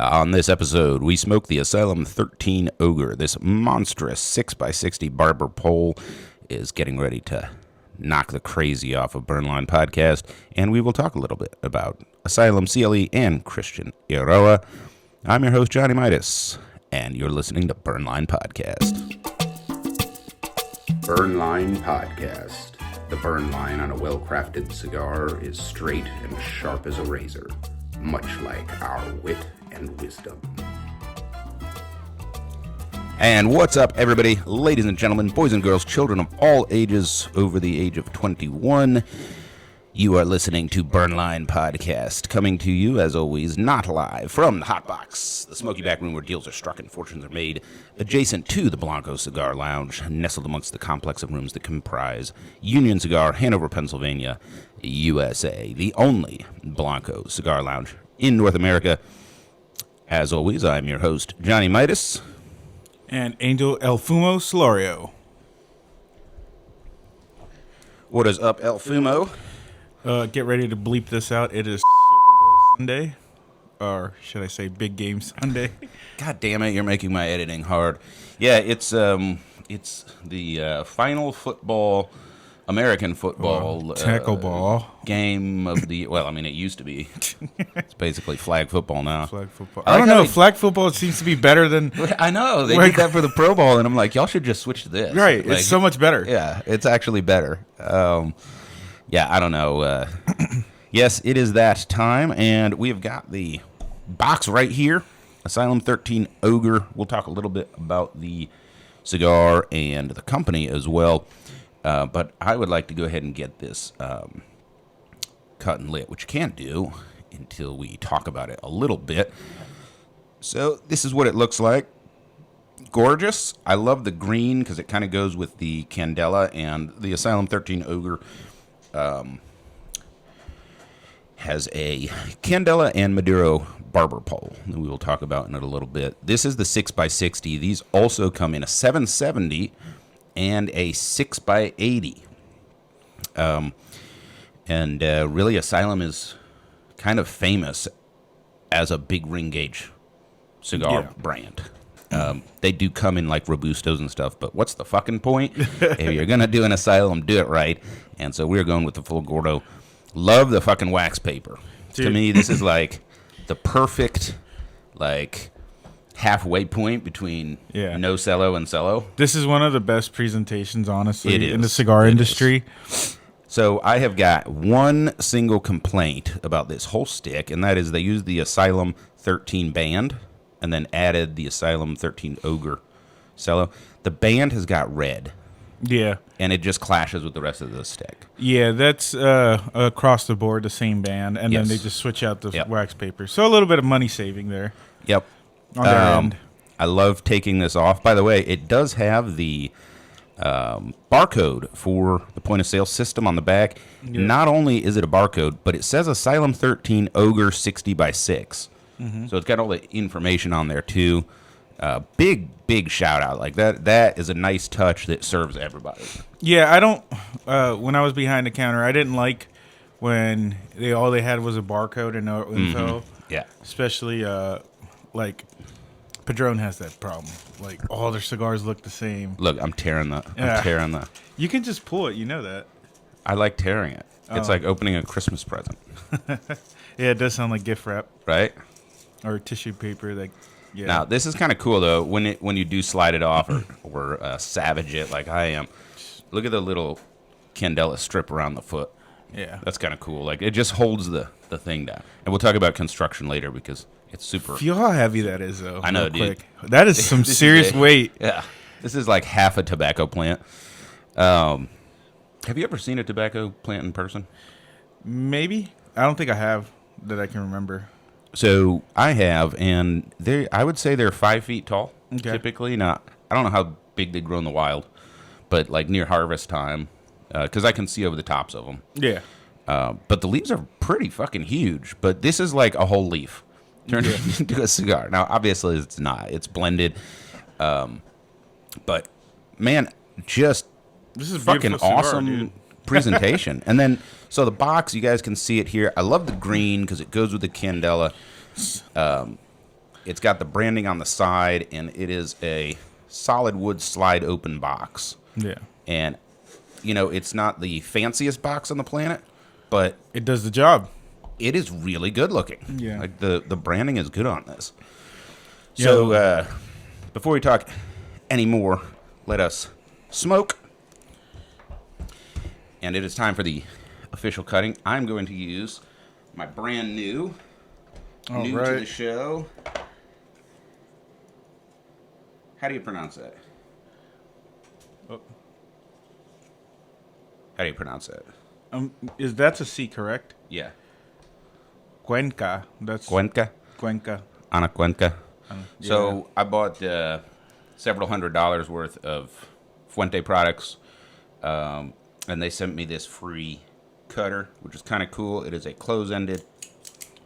On this episode, we smoke the Asylum 13 Ogre. This monstrous 6x60 barber pole is getting ready to knock the crazy off of Burnline Podcast, and we will talk a little bit about Asylum, CLE, and Christian Iroa. I'm your host, Johnny Midas, and you're listening to Burnline Podcast. Burnline Podcast. The burn line on a well-crafted cigar is straight and sharp as a razor, much like our wit and wisdom. And what's up, everybody? Ladies and gentlemen, boys and girls, children of all ages over the age of 21. You are listening to Burnline Podcast, coming to you, as always, not live from the Hot Box, the smoky back room where deals are struck and fortunes are made, adjacent to the Blanco Cigar Lounge, nestled amongst the complex of rooms that comprise Union Cigar, Hanover, Pennsylvania, USA, the only Blanco Cigar Lounge in North America. As always, I'm your host, Johnny Midas. And Angel El Fumo Solorio. What is up, El Fumo? Get ready to bleep this out. It is Super Bowl Sunday. Or should I say Big Game Sunday? God damn it, you're making my editing hard. Yeah, it's the final football, American football tackle ball game of the. Well, I mean, it used to be. It's basically flag football now. Flag football. I don't know. Flag football seems to be better than. I know they did that for the Pro Bowl, and I'm like, y'all should just switch to this. Right, like, it's so much better. Yeah, it's actually better. Yeah, I don't know. Yes, it is that time, and we have got the box right here. Asylum 13 Ogre. We'll talk a little bit about the cigar and the company as well. But I would like to go ahead and get this cut and lit, which you can't do until we talk about it a little bit. So this is what it looks like. Gorgeous. I love the green because it kind of goes with the Candela, and the Asylum 13 Ogre has a Candela and Maduro barber pole that we will talk about in it a little bit. This is the 6x60. These also come in a 770 and a 6x80. Really, Asylum is kind of famous as a big ring gauge cigar brand. They do come in like Robustos and stuff, but what's the fucking point? If you're going to do an Asylum, do it right. And so we're going with the full Gordo. Love the fucking wax paper. Dude. To me, this is like the perfect, like, halfway point between no cello and cello. This is one of the best presentations, honestly, in the cigar industry. So I have got one single complaint about this whole stick, and that is they used the Asylum 13 band and then added the Asylum 13 Ogre cello. The band has got red. Yeah. And it just clashes with the rest of the stick. Yeah, that's across the board, the same band, and then they just switch out the wax paper. So a little bit of money saving there. Yep. On their end. I love taking this off. By the way, it does have the barcode for the point of sale system on the back. Yeah. Not only is it a barcode, but it says Asylum 13 Ogre 60x6. Mm-hmm. So it's got all the information on there too. Big shout out. Like that is a nice touch that serves everybody. Yeah, I don't when I was behind the counter, I didn't like when all they had was a barcode and no info. Mm-hmm. Yeah. Especially like Padron has that problem. Like all their cigars look the same. Look, I'm tearing the. You can just pull it, you know that. I like tearing it. It's like opening a Christmas present. Yeah, it does sound like gift wrap. Right? Or tissue paper. Like, yeah. Now, this is kind of cool, though, when you do slide it off or savage it like I am. Look at the little Candela strip around the foot. Yeah. That's kind of cool. Like, it just holds the thing down. And we'll talk about construction later because it's super. Feel how heavy that is, though. I know, dude. That is some serious weight. Yeah. This is like half a tobacco plant. Have you ever seen a tobacco plant in person? Maybe. I don't think I have that I can remember. So I have, and I would say they're 5 feet tall, typically. Not, I don't know how big they grow in the wild, but like near harvest time, because I can see over the tops of them. Yeah. But the leaves are pretty fucking huge. But this is like a whole leaf turned into a cigar. Now, obviously, it's not. It's blended. But man, just this is fucking cigar, awesome dude. Presentation. And then, so the box, you guys can see it here. I love the green because it goes with the Candela. It's got the branding on the side, and it is a solid wood slide open box. Yeah. And, it's not the fanciest box on the planet, but It does the job. it is really good looking. Yeah. Like the branding is good on this. Yeah. So, before we talk anymore, let us smoke. And it is time for the official cutting. I'm going to use my brand new to the show. How do you pronounce that? Oh. How do you pronounce that? That's a C, correct? Yeah. Cuenca. That's Cuenca? Cuenca. Ana Cuenca. Yeah. So I bought several $100s worth of Fuente products, and they sent me this free cutter, which is kind of cool. It is a close-ended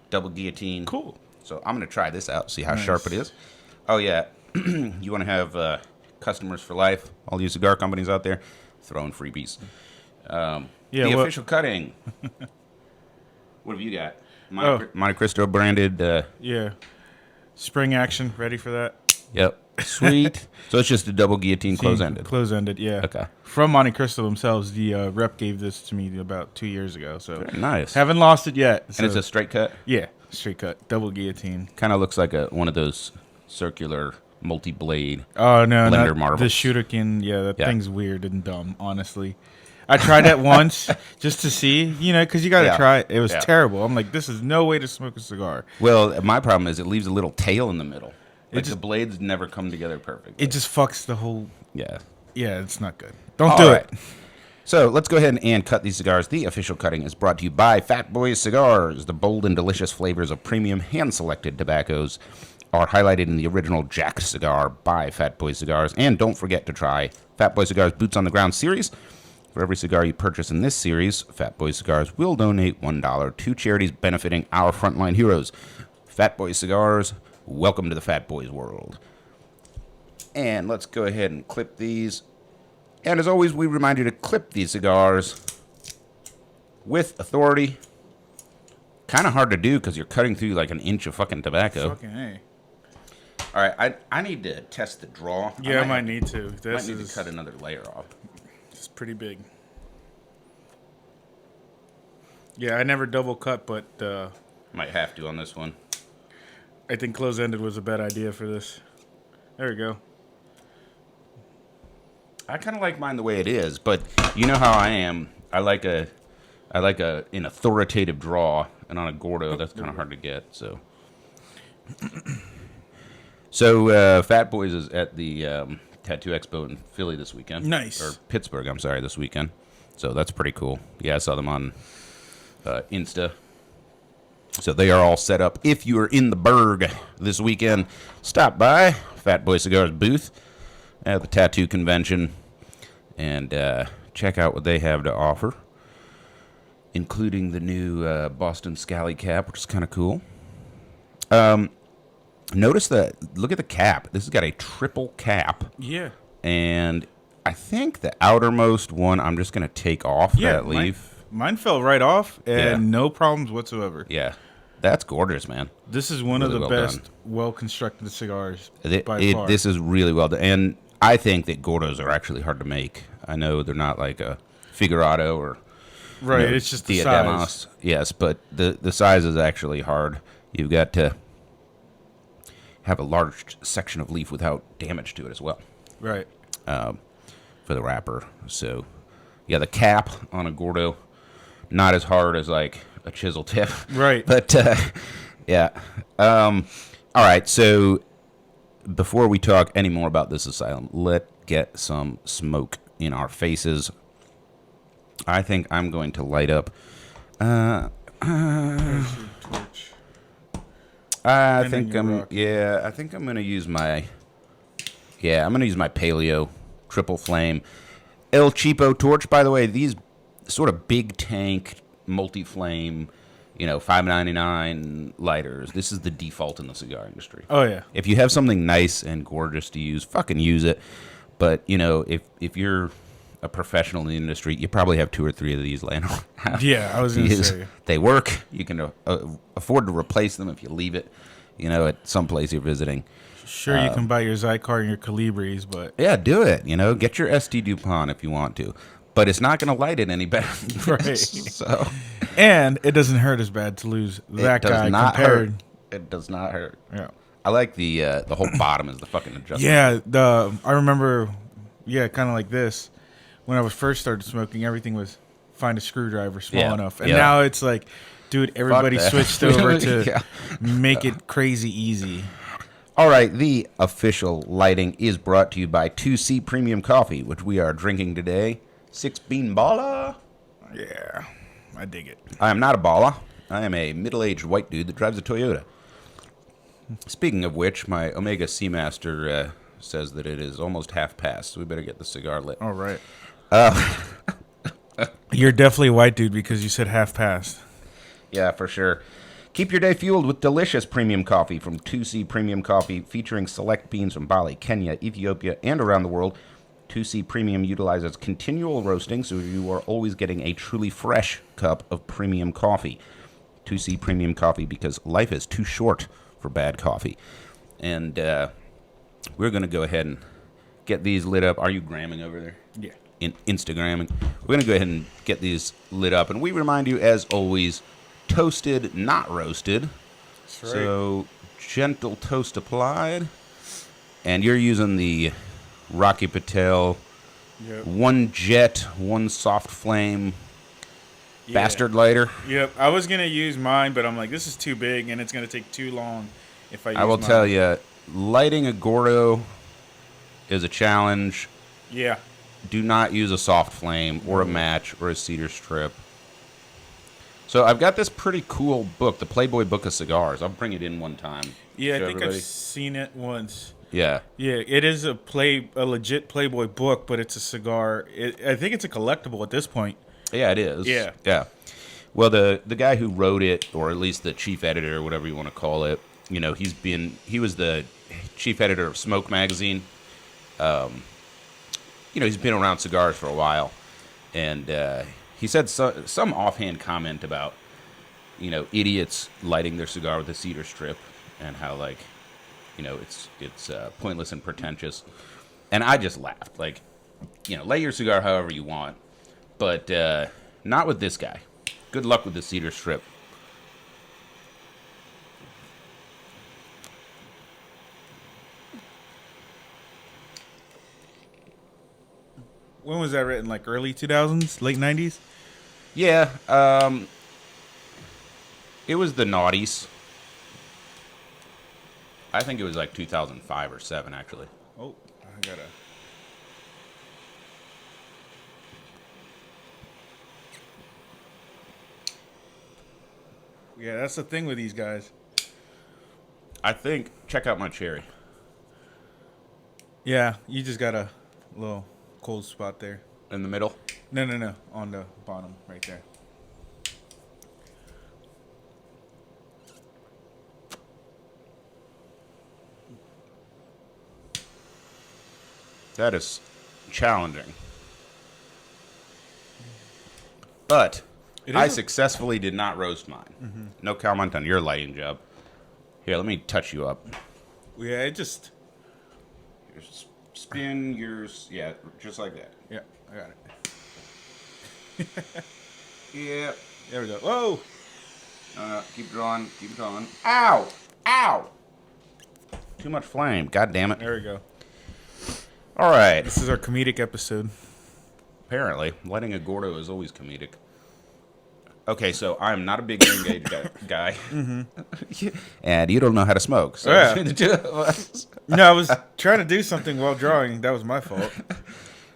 double guillotine. Cool. So I'm going to try this out, see how sharp it is. Oh, yeah. You want to have customers for life, all you cigar companies out there, throwing freebies. Official cutting. What have you got? Monte Cristo branded. Yeah. Spring action. Ready for that? Yep. Sweet. So it's just a double guillotine close-ended. Close-ended, yeah. Okay. From Monte Cristo themselves, the rep gave this to me about 2 years ago. So Very nice. haven't lost it yet. So. And it's a straight cut? Yeah, straight cut, double guillotine. Kind of looks like one of those circular multi-blade Oh no, blender not marbles. the shooterkin. Yeah, that thing's weird and dumb. Honestly, I tried that once just to see, because you got to try it. It was terrible. I'm like, this is no way to smoke a cigar. Well, my problem is it leaves a little tail in the middle. Like the blades never come together perfectly. It just fucks the whole. Yeah. Yeah, it's not good. Don't do it. So let's go ahead and cut these cigars. The official cutting is brought to you by Fat Boys Cigars. The bold and delicious flavors of premium hand-selected tobaccos are highlighted in the original Jack cigar by Fat Boy Cigars. And don't forget to try Fat Boy Cigars Boots on the Ground series. For every cigar you purchase in this series, Fat Boy Cigars will donate $1 to charities benefiting our frontline heroes. Fat Boy Cigars, welcome to the Fat Boys world. And let's go ahead and clip these. And as always, we remind you to clip these cigars with authority. Kind of hard to do because you're cutting through like an inch of fucking tobacco. Fucking A. All right, I need to test the draw. Yeah, I might need to. I might need to cut another layer off. It's pretty big. Yeah, I never double cut, but Might have to on this one. I think close-ended was a bad idea for this. There we go. I kind of like mine the way it is, but you know how I am. I like an authoritative draw, and on a Gordo, that's kind of hard to get. So Fat Boys is at the Tattoo Expo in Philly this weekend. Nice. Or Pittsburgh, I'm sorry, this weekend. So that's pretty cool. Yeah, I saw them on Insta. So they are all set up. If you are in the Berg this weekend, stop by Fat Boy Cigars booth at the tattoo convention and check out what they have to offer, including the new Boston Scally cap, which is kind of cool. Notice that, look at the cap. This has got a triple cap. Yeah. And I think the outermost one, I'm just going to take off that leaf. Mine fell right off and no problems whatsoever. Yeah. That's gorgeous, man. This is one of the best well-constructed cigars by far. This is really well done. And I think that Gordos are actually hard to make. I know they're not like a Figurado or it's just the Diademos. size. Yes, but the size is actually hard. You've got to have a large section of leaf without damage to it as well. Right. For the wrapper. So, yeah, the cap on a Gordo, not as hard as like a chisel tip. Right. But, yeah. All right, so before we talk any more about this Asylum, let's get some smoke in our faces. I think I'm going to light up. I think I'm going to use my Paleo triple flame El Cheapo torch. By the way, these sort of big tank multi-flame, $5.99 lighters. This is the default in the cigar industry. Oh yeah. If you have something nice and gorgeous to use, fucking use it. But if you're a professional in the industry, you probably have 2 or 3 of these laying around. Yeah, I was going to say. They work. You can afford to replace them if you leave it. at some place you're visiting. Sure, you can buy your Zycar and your Calibres, but... Yeah, do it. Get your ST DuPont if you want to. But it's not going to light it any better. Right. So, and it doesn't hurt as bad to lose that guy compared... Hurt. It does not hurt. Yeah. I like the whole bottom is the fucking adjustment. Yeah, I remember, kind of like this. When I was first started smoking, everything was find a screwdriver small enough. And now it's like, dude, everybody switched over to make it crazy easy. All right, the official lighting is brought to you by 2C Premium Coffee, which we are drinking today. 6-bean baller. Yeah, I dig it. I am not a baller. I am a middle-aged white dude that drives a Toyota. Speaking of which, my Omega Seamaster says that it is almost half past, so we better get the cigar lit. All right. You're definitely a white dude because you said half past. Yeah, for sure. Keep your day fueled with delicious premium coffee from 2C Premium Coffee, featuring select beans from Bali, Kenya, Ethiopia, and around the world. 2C Premium utilizes continual roasting, so you are always getting a truly fresh cup of premium coffee. 2C Premium Coffee, because life is too short for bad coffee. And we're going to go ahead and get these lit up. Are you gramming over there? Yeah. Instagramming. We're going to go ahead and get these lit up. And we remind you, as always, toasted, not roasted. That's right. So gentle toast applied. And you're using the Rocky Patel one jet, one soft flame bastard lighter. Yep. I was going to use mine, but I'm like, this is too big and it's going to take too long if I use I will mine. tell you, lighting a Gordo is a challenge. Yeah. Do not use a soft flame or a match or a cedar strip. So I've got this pretty cool book, the Playboy Book of Cigars. I'll bring it in one time. Yeah, I think I've seen it once. Yeah. Yeah, it is a legit Playboy book, but it's a cigar. I think it's a collectible at this point. Yeah, it is. Yeah. Yeah. Well, the guy who wrote it, or at least the chief editor, or whatever you want to call it, he was the chief editor of Smoke Magazine. He's been around cigars for a while, and he said some offhand comment about, idiots lighting their cigar with a cedar strip, and how it's pointless and pretentious. And I just laughed. Light your cigar however you want, but not with this guy. Good luck with the cedar strip. When was that written? Like early 2000s, late 90s? Yeah, it was the noughties. I think it was like 2005 or 7, actually. Oh, I gotta... Yeah, that's the thing with these guys. I think, check out my cherry. Yeah, you just got a little cold spot there. In the middle? No. On the bottom, right there. That is challenging. But I successfully did not roast mine. Mm-hmm. No comment on your lighting job. Here, let me touch you up. Yeah, it just... Spin yours. Yeah, just like that. Yeah, I got it. Yeah. There we go. Whoa! Keep drawing. Keep drawing. Ow! Ow! Too much flame. God damn it. There we go. All right. This is our comedic episode. Apparently. Lighting a Gordo is always comedic. Okay, so I'm not a big ring gauge guy. Mm-hmm. And you don't know how to smoke. So. Yeah. No, I was trying to do something while drawing. That was my fault.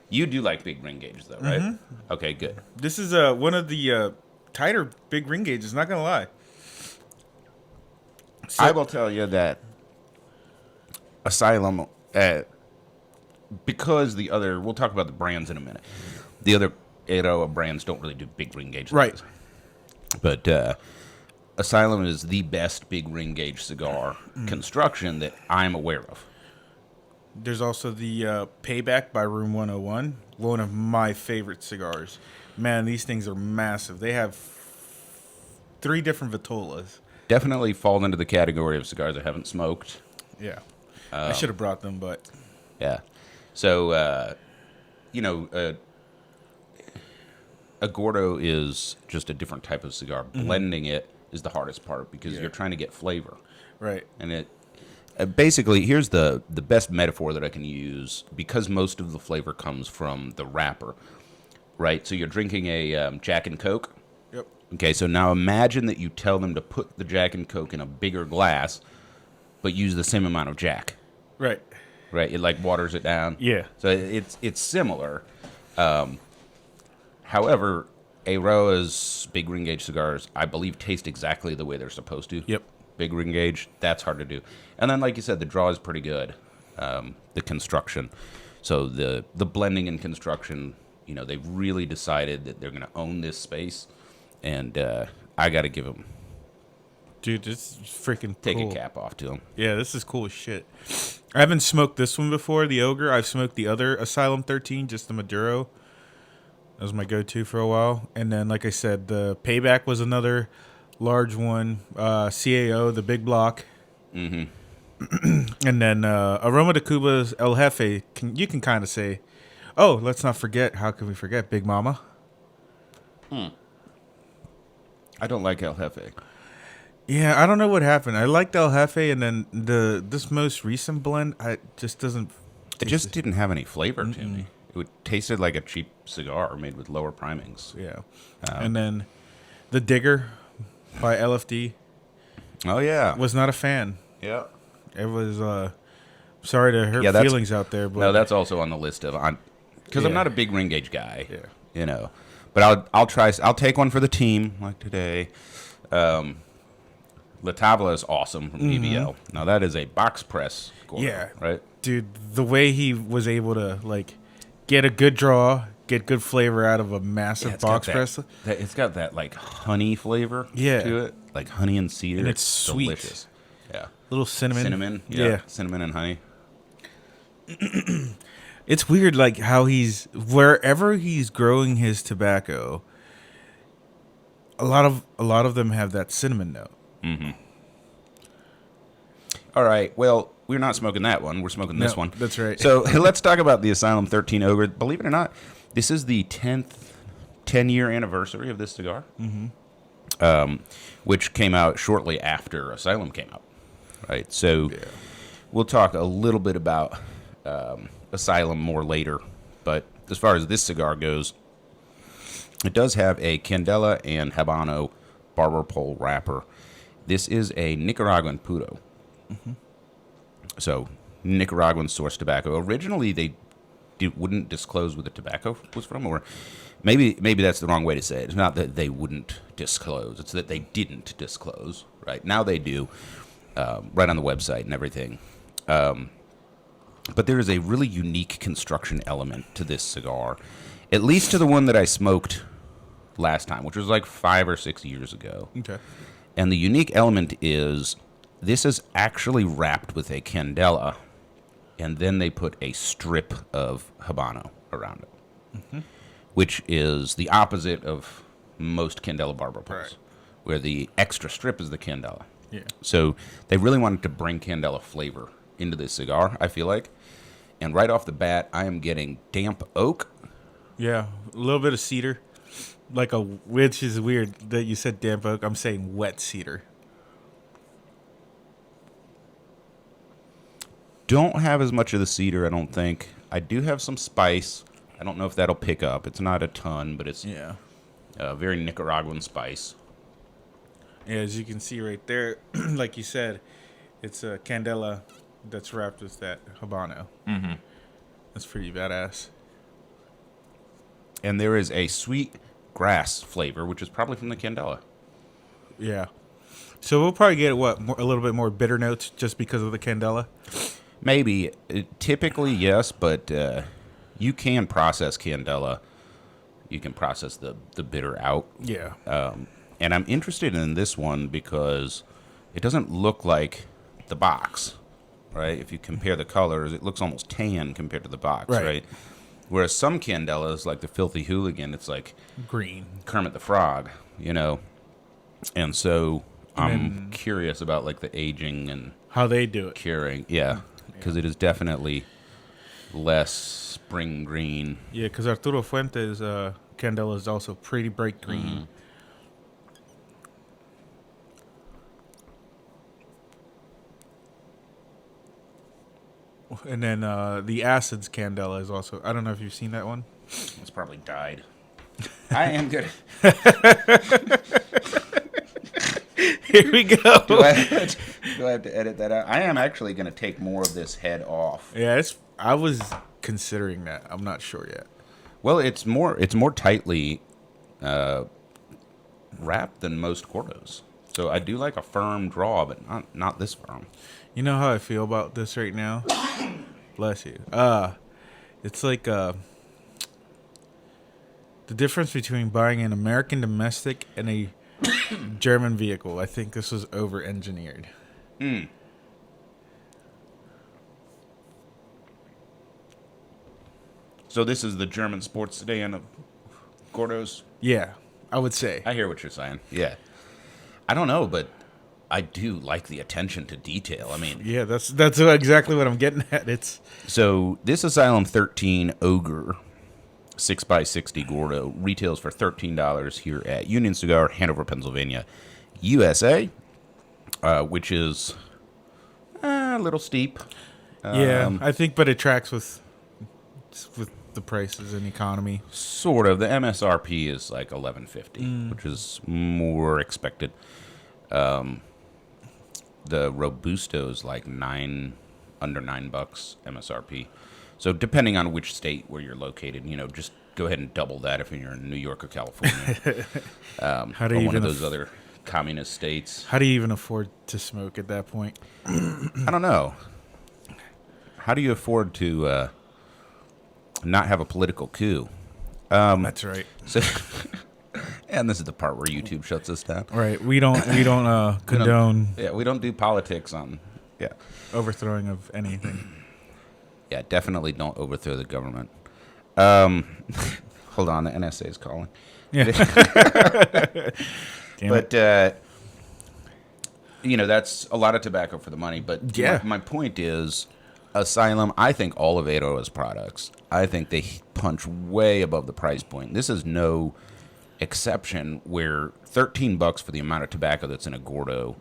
You do like big ring gauges, though, right? Mm-hmm. Okay, good. This is one of the tighter big ring gauges, not going to lie. So, I will tell you that Asylum, because the other, we'll talk about the brands in a minute. The other era of brands don't really do big ring gauge. Right. But Asylum is the best big ring gauge cigar construction that I'm aware of. There's also the Payback by Room 101, one of my favorite cigars. Man, these things are massive. They have 3 different vitolas. definitely fall into the category of cigars I haven't smoked. Yeah. I should have brought them, but... Yeah. So, a Gordo is just a different type of cigar. Blending it is the hardest part because you're trying to get flavor. Right. And it basically, here's the best metaphor that I can use, because most of the flavor comes from the wrapper, right? So you're drinking a Jack and Coke. Yep. Okay, so now imagine that you tell them to put the Jack and Coke in a bigger glass, but use the same amount of Jack. Right. Right, it like waters it down. Yeah. So it's similar. However, Aroa's big ring gauge cigars, I believe, taste exactly the way they're supposed to. Yep. Big ring gauge, that's hard to do. And then, like you said, the draw is pretty good. The construction. So the blending and construction, they've really decided that they're going to own this space. And I got to give them... Dude, this is freaking Take cool. a cap off to them. Yeah, this is cool as shit. I haven't smoked this one before, the Ogre. I've smoked the other Asylum 13, just the Maduro. That was my go-to for a while. And then, like I said, the Payback was another large one. CAO, the big block. Mm-hmm. And then Aroma de Cuba's El Jefe, you can kind of say, oh, let's not forget, how can we forget Big Mama? I don't like El Jefe. Yeah, I don't know what happened. I liked El Jefe, and then this most recent blend, just doesn't... It just didn't have any flavor to me. It tasted like a cheap cigar made with lower primings. Yeah. And then the Digger by LFD. Oh, yeah. Was not a fan. Yeah. It was... sorry to hurt feelings out there, but... No, that's also on the list of... Because I'm not a big ring gauge guy. Yeah. But I'll try... I'll take one for the team, like today. La Tabla is awesome from BBL. Now, that is a box press Gordo, yeah. Right? Dude, the way he was able to, get a good draw, get good flavor out of a massive box press. It's got that, honey flavor to it. Like honey and cedar. And it's sweet. Delicious. Yeah. Little cinnamon. Cinnamon. Yeah. Cinnamon and honey. It's weird, how wherever he's growing his tobacco, a lot of them have that cinnamon note. Mm-hmm. All right. Well, we're not smoking that one. We're smoking this one. That's right. So let's talk about the Asylum 13 Ogre. Believe it or not, this is the 10-year anniversary of this cigar, which came out shortly after Asylum came out. Right. So we'll talk a little bit about Asylum more later. But as far as this cigar goes, it does have a Candela and Habano barber pole wrapper. This is a Nicaraguan puro. Mm-hmm. So, Nicaraguan source tobacco. Originally, they wouldn't disclose where the tobacco was from, or maybe that's the wrong way to say it. It's not that they wouldn't disclose. It's that they didn't disclose, right? Now they do, right on the website and everything. But there is a really unique construction element to this cigar, at least to the one that I smoked last time, which was 5 or 6 years ago. Okay. And the unique element is this is actually wrapped with a Candela, and then they put a strip of Habano around it, which is the opposite of most Candela barber poles, where the extra strip is the Candela. Yeah. So they really wanted to bring Candela flavor into this cigar, I feel like. And right off the bat, I am getting damp oak. Yeah, a little bit of cedar. Which is weird that you said damp oak. I'm saying wet cedar. Don't have as much of the cedar, I don't think. I do have some spice. I don't know if that'll pick up. It's not a ton, but it's a very Nicaraguan spice. Yeah, as you can see right there, like you said, it's a Candela that's wrapped with that Habano. Mm-hmm. That's pretty badass. And there is a sweet grass flavor, which is probably from the Candela. Yeah. So we'll probably get, a little bit more bitter notes just because of the Candela? Maybe. Typically, yes, but you can process Candela. You can process the bitter out. Yeah. And I'm interested in this one because it doesn't look like the box, right? If you compare the colors, it looks almost tan compared to the box, right? Whereas some Candelas, like the Filthy Hooligan, it's like green, Kermit the Frog, And so I'm curious about like the aging and how they do it. curing. Yeah, because it is definitely less spring green. Yeah, because Arturo Fuentes Candela is also pretty bright green. And then the Acids Candela is also. I don't know if you've seen that one. It's probably died. I am good. Here we go. Do I have to edit that out? I am actually going to take more of this head off. Yeah, I was considering that. I'm not sure yet. Well, it's more tightly wrapped than most Gordos. So I do like a firm draw, but not this firm. You know how I feel about this right now? Bless you. It's like the difference between buying an American domestic and a German vehicle. I think this was over-engineered. So this is the German sports sedan of Gordos? Yeah, I would say. I hear what you're saying. Yeah. I don't know, but I do like the attention to detail. I mean, yeah, that's exactly what I'm getting at. So this Asylum 13 Ogre 6x60 Gordo retails for $13 here at Union Cigar, Hanover, Pennsylvania, USA, which is a little steep. Yeah, I think, but it tracks with the prices and economy. Sort of. The MSRP is like $11.50, which is more expected. The Robusto is like under $9 MSRP. So depending on which state where you're located, just go ahead and double that if you're in New York or California, or one of those other communist states. How do you even afford to smoke at that point? I don't know. How do you afford to not have a political coup? That's right. So, and this is the part where YouTube shuts us down. Right. We don't condone. We don't do politics on. Yeah. Overthrowing of anything. Yeah, definitely don't overthrow the government. Hold on, the NSA is calling. Yeah. But that's a lot of tobacco for the money. But yeah, my point is, Asylum, I think all of Eiroa's products, I think they punch way above the price point. This is no exception where $13 for the amount of tobacco that's in a Gordo,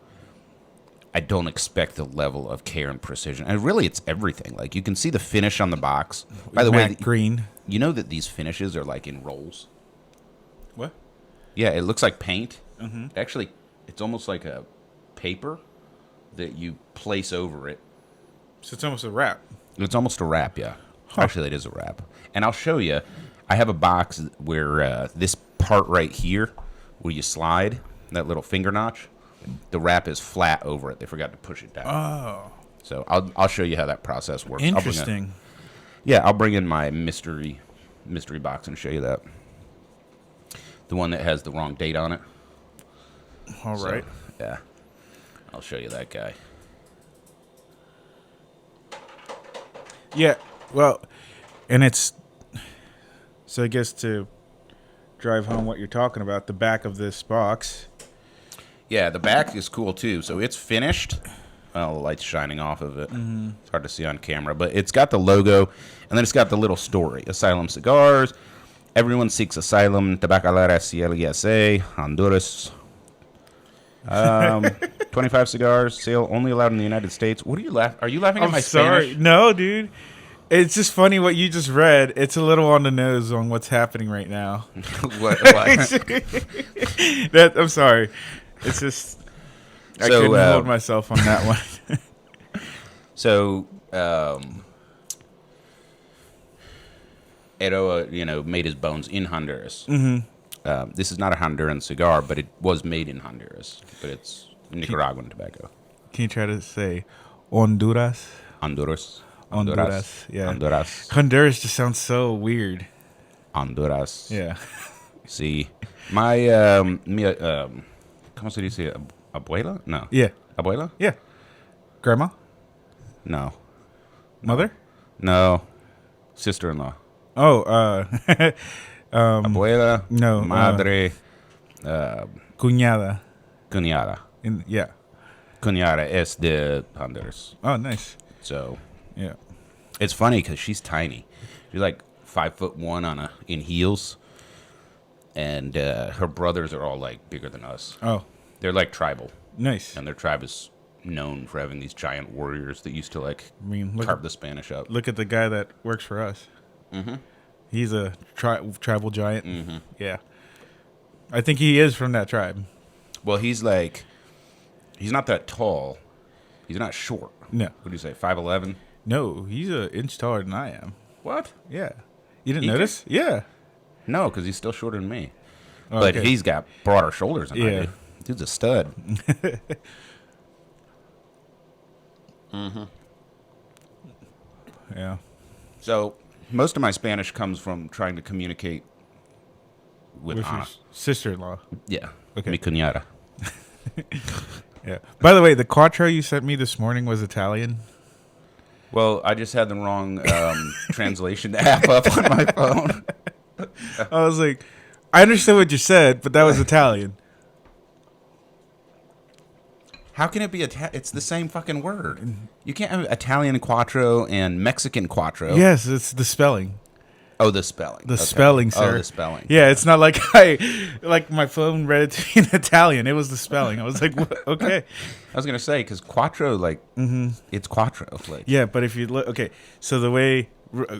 I don't expect the level of care and precision. And really, it's everything. Like, you can see the finish on the box. By the way, green. You know that these finishes are like in rolls? What? Yeah, it looks like paint. Mm-hmm. Actually, it's almost like a paper that you place over it. So it's almost a wrap. It's almost a wrap, yeah. Huh. Actually, it is a wrap. And I'll show you. I have a box where this part right here, where you slide, that little finger notch, the wrap is flat over it. They forgot to push it down. Oh. So I'll show you how that process works. Interesting. I'll bring in my mystery box and show you that. The one that has the wrong date on it. All right. Yeah. I'll show you that guy. Yeah. Well, and it's... So I guess to drive home what you're talking about, the back of this box... Yeah, the back is cool, too. So it's finished. Well, the light's shining off of it. Mm-hmm. It's hard to see on camera. But it's got the logo, and then it's got the little story. Asylum Cigars. Everyone seeks asylum. Tabacalera CLESA. Honduras. 25 cigars. Sale only allowed in the United States. What are you laughing? Are you laughing at my Spanish? No, dude. It's just funny what you just read. It's a little on the nose on what's happening right now. What? I'm sorry. It's just I couldn't hold myself on that one. So, Eiroa, made his bones in Honduras. Mm-hmm. This is not a Honduran cigar, but it was made in Honduras. But it's Nicaraguan tobacco. Can you try to say Honduras? Honduras. Yeah. Honduras. Honduras just sounds so weird. Honduras. Yeah. See, my ¿cómo se dice? Abuela? No. Yeah. Abuela? Yeah. Grandma? No. Mother? No. Sister-in-law. Oh, Abuela. No. Madre. Cuñada. Cuñada. Yeah. Cuñada es de Honduras. Oh, nice. So Yeah. it's funny because she's tiny. She's like 5'1" in heels, and her brothers are all like bigger than us. Oh, They're like tribal, nice. and their tribe is known for having these giant warriors that used to like Look carve the Spanish up. Look at the guy that works for us. Mm-hmm. He's a tribal giant. Mm-hmm. Yeah. I think he is from that tribe. Well, he's not that tall. He's not short. No. What do you say, 5'11"? No, he's an inch taller than I am. What? Yeah. You didn't notice? Yeah. No, because he's still shorter than me. Oh, but okay. he's got broader shoulders than I Yeah. do. Dude's a stud. Mm-hmm. Yeah. So most of my Spanish comes from trying to communicate with Your Ana. sister-in-law. Yeah. Okay. Mi cuñada. Yeah. By the way, the Quattro you sent me this morning was Italian. Well, I just had the wrong translation app up on my phone. I was like, I understood what you said, but that was Italian. How can it be it's the same fucking word. You can't have Italian Quattro and Mexican Quattro. Yes, it's the spelling. Oh, the spelling. The spelling, sir. Oh, the spelling. Yeah, it's not like my phone read it to me in Italian. It was the spelling. I was like, what? Okay. I was gonna say because Quattro, like, it's Quattro. Like, Yeah, but if you look, okay, so the way,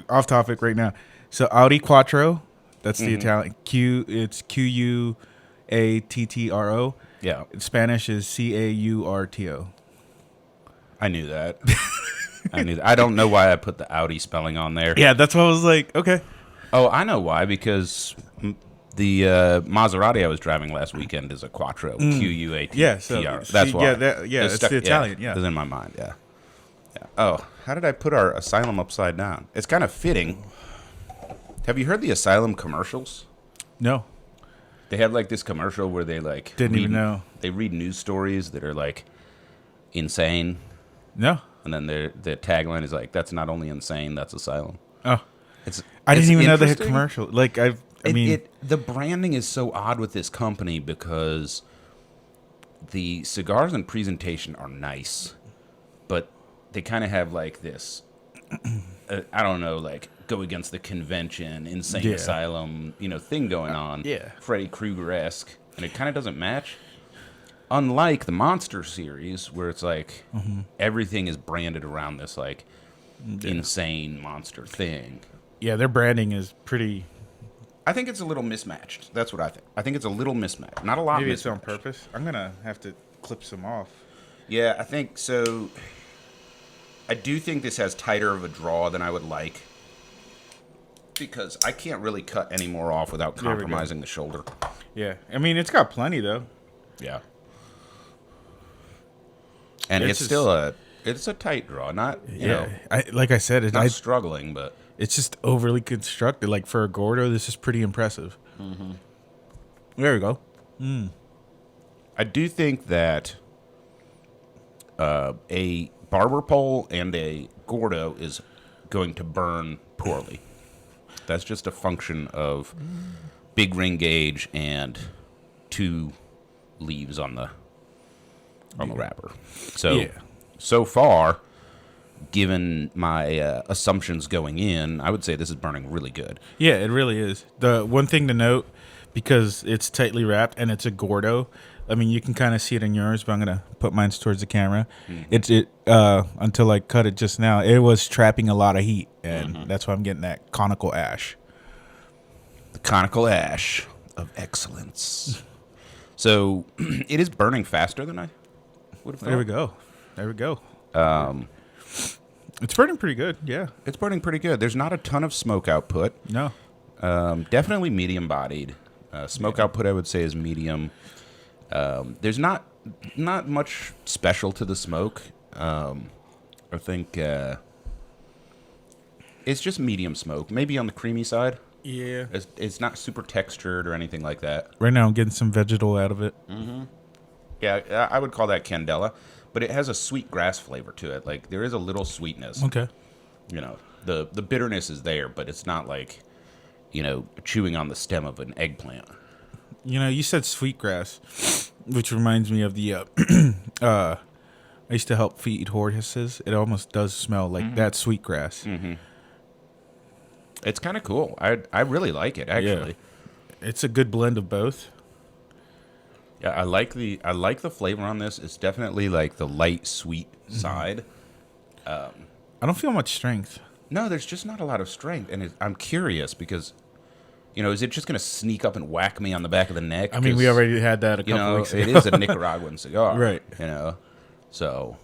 off topic right now. So Audi Quattro, that's the Italian. It's Quattro. yeah, Spanish is Caurto. I knew that. I don't know why I put the Audi spelling on there. Yeah, that's what I was like, okay. Oh, I know why, because the Maserati I was driving last weekend is a Quattro. Quattr. Yeah, so That's why. It's the Italian, yeah. It's in my mind, yeah. Oh, how did I put our Asylum upside down? It's kind of fitting. Have you heard the Asylum commercials? No. They have like this commercial where they like Even know. They read news stories that are like insane, No. and then the tagline is like, "That's not only insane, that's Asylum." Oh. It's I didn't even know they had interesting. commercial. Like, I mean. The branding is so odd with this company because the cigars and presentation are nice, but they kind of have like this, I don't know, like go against the convention, insane asylum, thing going on. Yeah. Freddy Krueger-esque, and it kind of doesn't match. Unlike the Monster series, where it's like everything is branded around this like insane monster thing. Yeah, their branding is pretty. I think it's a little mismatched. That's what I think. I think it's a little mismatched. Not a lot. Maybe mismatched. it's on purpose. I'm gonna have to clip some off. Yeah, I think so. I do think this has tighter of a draw than I would like, because I can't really cut any more off without compromising the shoulder. Yeah, I mean it's got plenty though. Yeah. And it's still a tight draw. Not like I said, not struggling, but it's just overly constructed. Like for a Gordo, this is pretty impressive. Mm-hmm. There we go. I do think that a barber pole and a Gordo is going to burn poorly. That's just a function of big ring gauge and 2 leaves on the wrapper. So far, given my assumptions going in, I would say this is burning really good. Yeah, it really is. The one thing to note, because it's tightly wrapped and it's a Gordo, I mean, you can kind of see it in yours, but I'm going to put mine towards the camera. Until I cut it just now, it was trapping a lot of heat, and that's why I'm getting that conical ash. The conical ash of excellence. So it is burning faster than I would have thought. There we go. It's burning pretty good, yeah. It's burning pretty good. There's not a ton of smoke output. No. Definitely medium-bodied. Smoke output, I would say, is medium. There's not much special to the smoke. I think it's just medium smoke, maybe on the creamy side. Yeah. It's not super textured or anything like that. Right now I'm getting some vegetal out of it. Mm-hmm. Yeah, I would call that candela, but it has a sweet grass flavor to it. Like, there is a little sweetness. Okay. The bitterness is there, but it's not like, chewing on the stem of an eggplant. You said sweetgrass, which reminds me of the. I used to help feed horses. It almost does smell like that sweetgrass. Mm-hmm. It's kind of cool. I really like it, actually. Yeah. It's a good blend of both. Yeah, I like the flavor on this. It's definitely like the light sweet side. I don't feel much strength. No, there's just not a lot of strength, and I'm curious because, is it just going to sneak up and whack me on the back of the neck? I mean, we already had that a couple weeks ago. It is a Nicaraguan cigar, right? So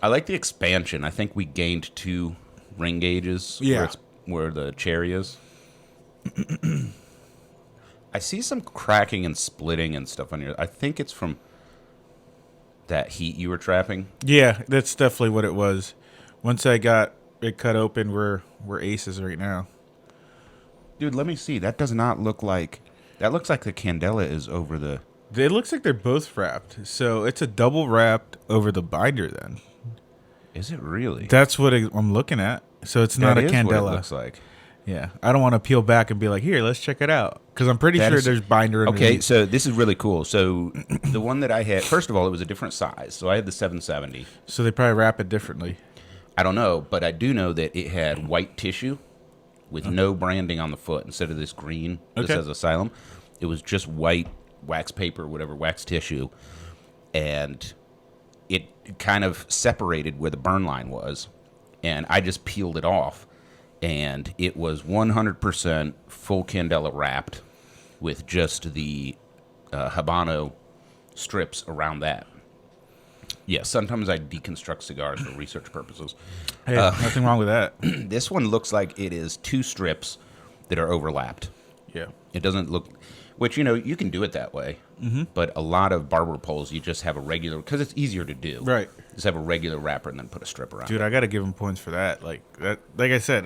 I like the expansion. I think we gained 2 ring gauges. Yeah, where the cherry is. I see some cracking and splitting and stuff on here. I think it's from that heat you were trapping. Yeah, that's definitely what it was. Once I got it cut open, we're aces right now. Dude, let me see. That does not look like... That looks like the candela is over the... It looks like they're both wrapped. So it's a double wrapped over the binder then. Is it really? That's what I'm looking at. So it's not a candela. What it looks like. Yeah. I don't want to peel back and be like, here, let's check it out. Because I'm pretty sure there's binder underneath. Okay, so this is really cool. So the one that I had... First of all, it was a different size. So I had the 770. So they probably wrap it differently. I don't know, but I do know that it had white tissue with no branding on the foot instead of this green. This has Asylum. It was just white wax paper, whatever, wax tissue. And it kind of separated where the burn line was. And I just peeled it off. And it was 100% full candela wrapped with just the Habano strips around that. Yeah, sometimes I deconstruct cigars for research purposes. Hey, nothing wrong with that. This one looks like it is 2 strips that are overlapped. Yeah. It doesn't look... Which, you can do it that way. Mm-hmm. But a lot of barber poles, you just have a regular... Because it's easier to do. Right. Just have a regular wrapper and then put a strip around. Dude, I got to give him points for that. Like I said,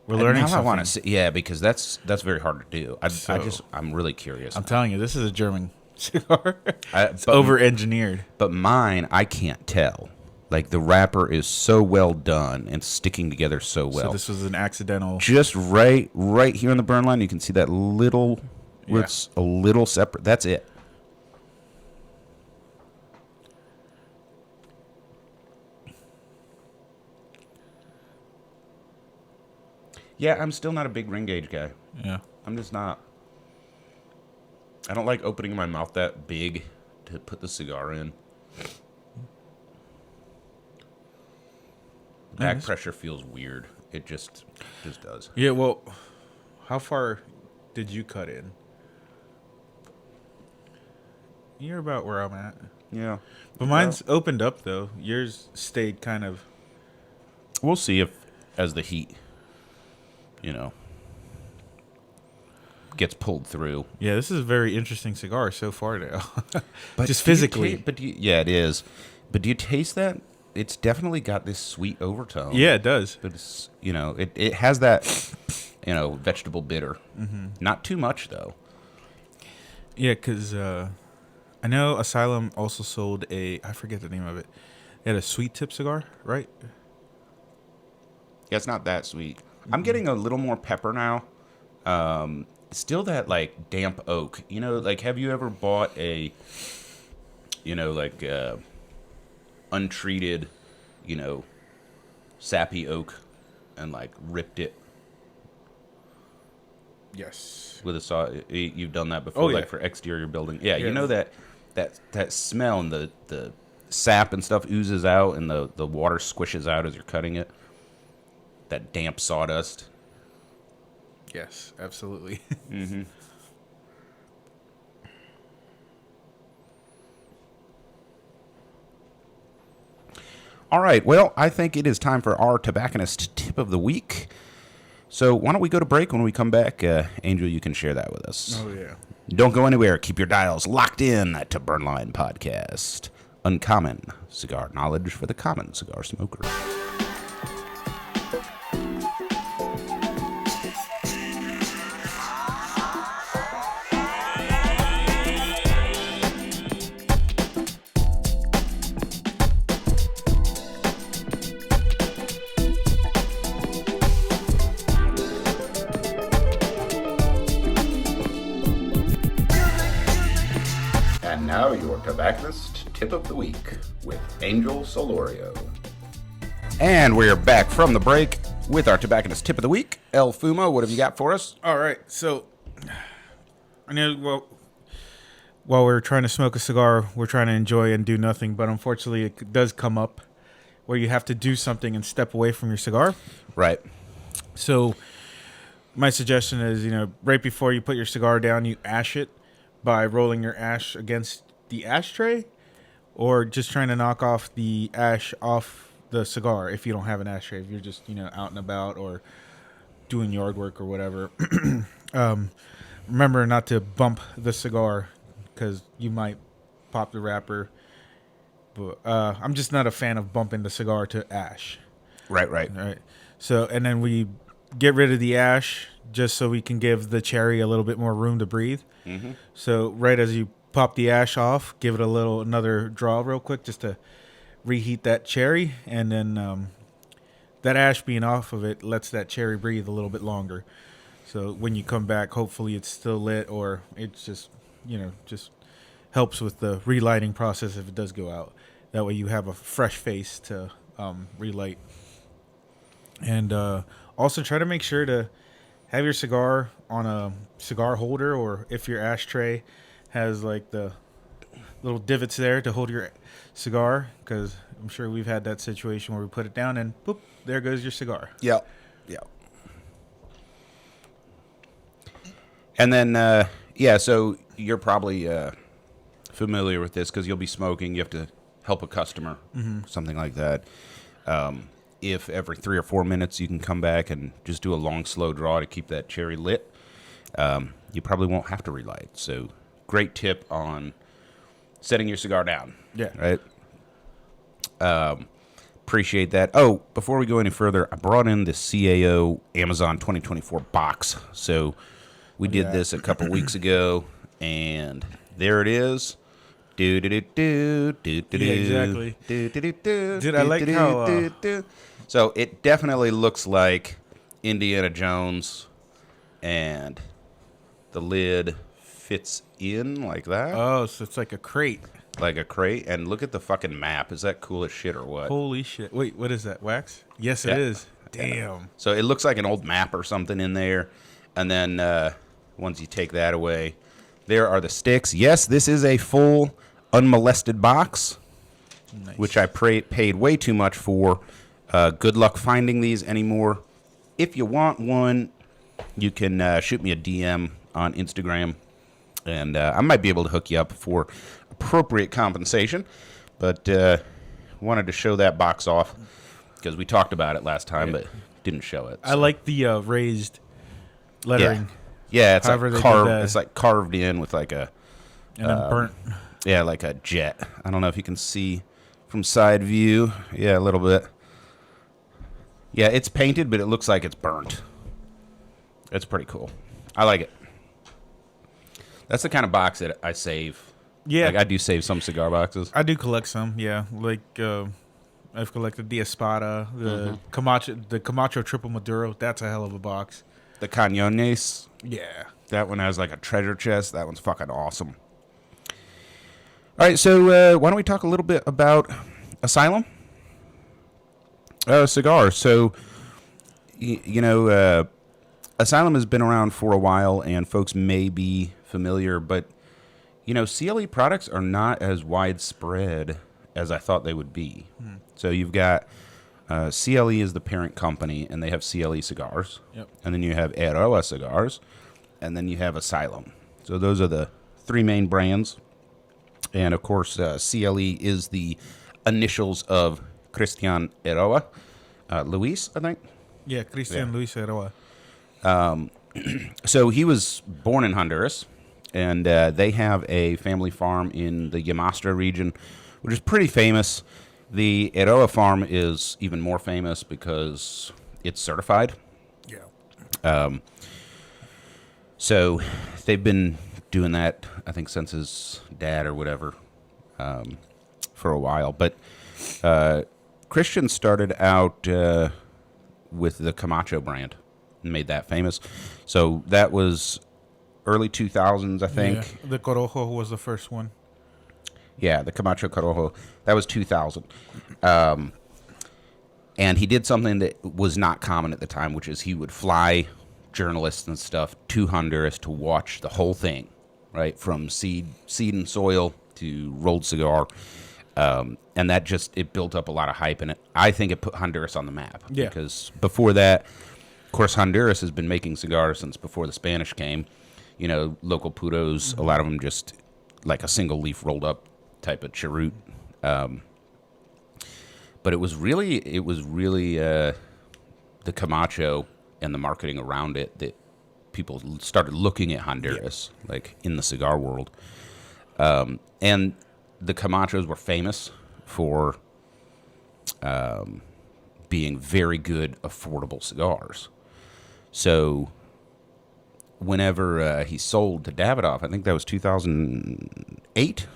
we're learning something. I want to see... Yeah, because that's very hard to do. I'm really curious. I'm telling you, this is a German cigar. It's over-engineered. But mine, I can't tell. Like, the wrapper is so well done and sticking together so well. So this was an accidental... Just right here on the burn line, you can see that little... Where it's a little separate. That's it. Yeah, I'm still not a big ring gauge guy. Yeah. I'm just not. I don't like opening my mouth that big to put the cigar in. Back pressure feels weird. It just does. Yeah, well, how far did you cut in? You're about where I'm at. Yeah. But mine's opened up, though. Yours stayed kind of... We'll see if, as the heat, gets pulled through. Yeah, this is a very interesting cigar so far now. But just physically. Yeah, it is. But do you taste that? It's definitely got this sweet overtone. Yeah, it does. But it's, it has that, vegetable bitter. Mm-hmm. Not too much, though. Yeah, because... I know Asylum also sold I forget the name of it. They had a sweet tip cigar, right? Yeah, it's not that sweet. I'm getting a little more pepper now. Still that, like, damp oak. Have you ever bought a, untreated, sappy oak and, like, ripped it? Yes. With a saw? You've done that before, like, for exterior building. Yeah, yeah. That smell and the sap and stuff oozes out and the water squishes out as you're cutting it. That damp sawdust. Yes, absolutely. Mm-hmm. All right, well, I think it is time for our tobacconist tip of the week. So why don't we go to break? When we come back, Angel, you can share that with us. Oh, yeah. Don't go anywhere. Keep your dials locked in to Burnline Podcast. Uncommon cigar knowledge for the common cigar smoker. Tip of the Week with Angel Solorio. And we're back from the break with our tobacconist tip of the week. El Fumo, what have you got for us? All right, so I know while we're trying to smoke a cigar, we're trying to enjoy and do nothing, but unfortunately it does come up where you have to do something and step away from your cigar. Right. So my suggestion is, right before you put your cigar down, you ash it by rolling your ash against the ashtray or just trying to knock off the ash off the cigar if you don't have an ashtray, if you're just, out and about or doing yard work or whatever. Remember not to bump the cigar because you might pop the wrapper. But I'm just not a fan of bumping the cigar to ash. Right. So, and then we get rid of the ash just so we can give the cherry a little bit more room to breathe. Mm-hmm. So right as you pop the ash off, give it another draw real quick just to reheat that cherry. And then that ash being off of it lets that cherry breathe a little bit longer. So when you come back, hopefully it's still lit or it's just, just helps with the relighting process if it does go out. That way you have a fresh face to relight. And also try to make sure to have your cigar on a cigar holder, or if your ashtray has like the little divots there to hold your cigar, because I'm sure we've had that situation where we put it down and boop, there goes your cigar. Yeah. And then, so you're probably familiar with this because you'll be smoking. You have to help a customer, something like that. If every 3 or 4 minutes you can come back and just do a long, slow draw to keep that cherry lit, you probably won't have to relight. So great tip on setting your cigar down. Yeah. Right? Appreciate that. Oh, before we go any further, I brought in the CAO Amazon 2024 box. So we did this a couple weeks ago, and there it is. Exactly. Dude, I like how... So it definitely looks like Indiana Jones, and the lid fits in like that. Oh, so it's like a crate. Like a crate. And look at the fucking map. Is that cool as shit or what? Holy shit. Wait, what is that? Wax? Yes, it is. Damn. Yeah. So it looks like an old map or something in there. And then once you take that away, there are the sticks. Yes, this is a full unmolested box, nice. Which I paid way too much for. Good luck finding these anymore. If you want one, you can shoot me a DM on Instagram, and I might be able to hook you up for appropriate compensation. But wanted to show that box off because we talked about it last time, but didn't show it. So. I like the raised lettering. Yeah, it's like carved. It's like carved in with like a and then burnt. Yeah, like a jet. I don't know if you can see from side view. Yeah, a little bit. Yeah, it's painted, but it looks like it's burnt. It's pretty cool. I like it. That's the kind of box that I save. Yeah. Like I do save some cigar boxes. I do collect some, yeah. Like I've collected the Espada, the Camacho Triple Maduro. That's a hell of a box. The Cañones. Yeah. That one has like a treasure chest. That one's fucking awesome. All right, so why don't we talk a little bit about Asylum? Cigars. So, Asylum has been around for a while, and folks may be familiar, but, CLE products are not as widespread as I thought they would be. So you've got CLE is the parent company, and they have CLE cigars. Yep. And then you have Aroa cigars, and then you have Asylum. So those are the three main brands. And, of course, CLE is the initials of Christian Aroa. Luis, I think? Yeah, Christian Luis Aroa. So he was born in Honduras, and they have a family farm in the Yamastra region, which is pretty famous. The Aroa farm is even more famous because it's certified. Yeah. So they've been doing that, I think, since his dad or whatever, for a while. But Christian started out with the Camacho brand and made that famous. So that was early 2000s, I think. Yeah, the Corojo was the first one. Yeah, the Camacho Corojo. That was 2000. And he did something that was not common at the time, which is he would fly journalists and stuff to Honduras to watch the whole thing, right? From seed and soil to rolled cigar. And that it built up a lot of hype in it. I think it put Honduras on the map. Yeah. Because before that, of course, Honduras has been making cigars since before the Spanish came. You know, local puros, a lot of them just like a single leaf rolled up type of cheroot. But it was really the Camacho and the marketing around it that people started looking at Honduras, like in the cigar world. And the Camachos were famous for being very good, affordable cigars. So whenever he sold to Davidoff, I think that was 2008,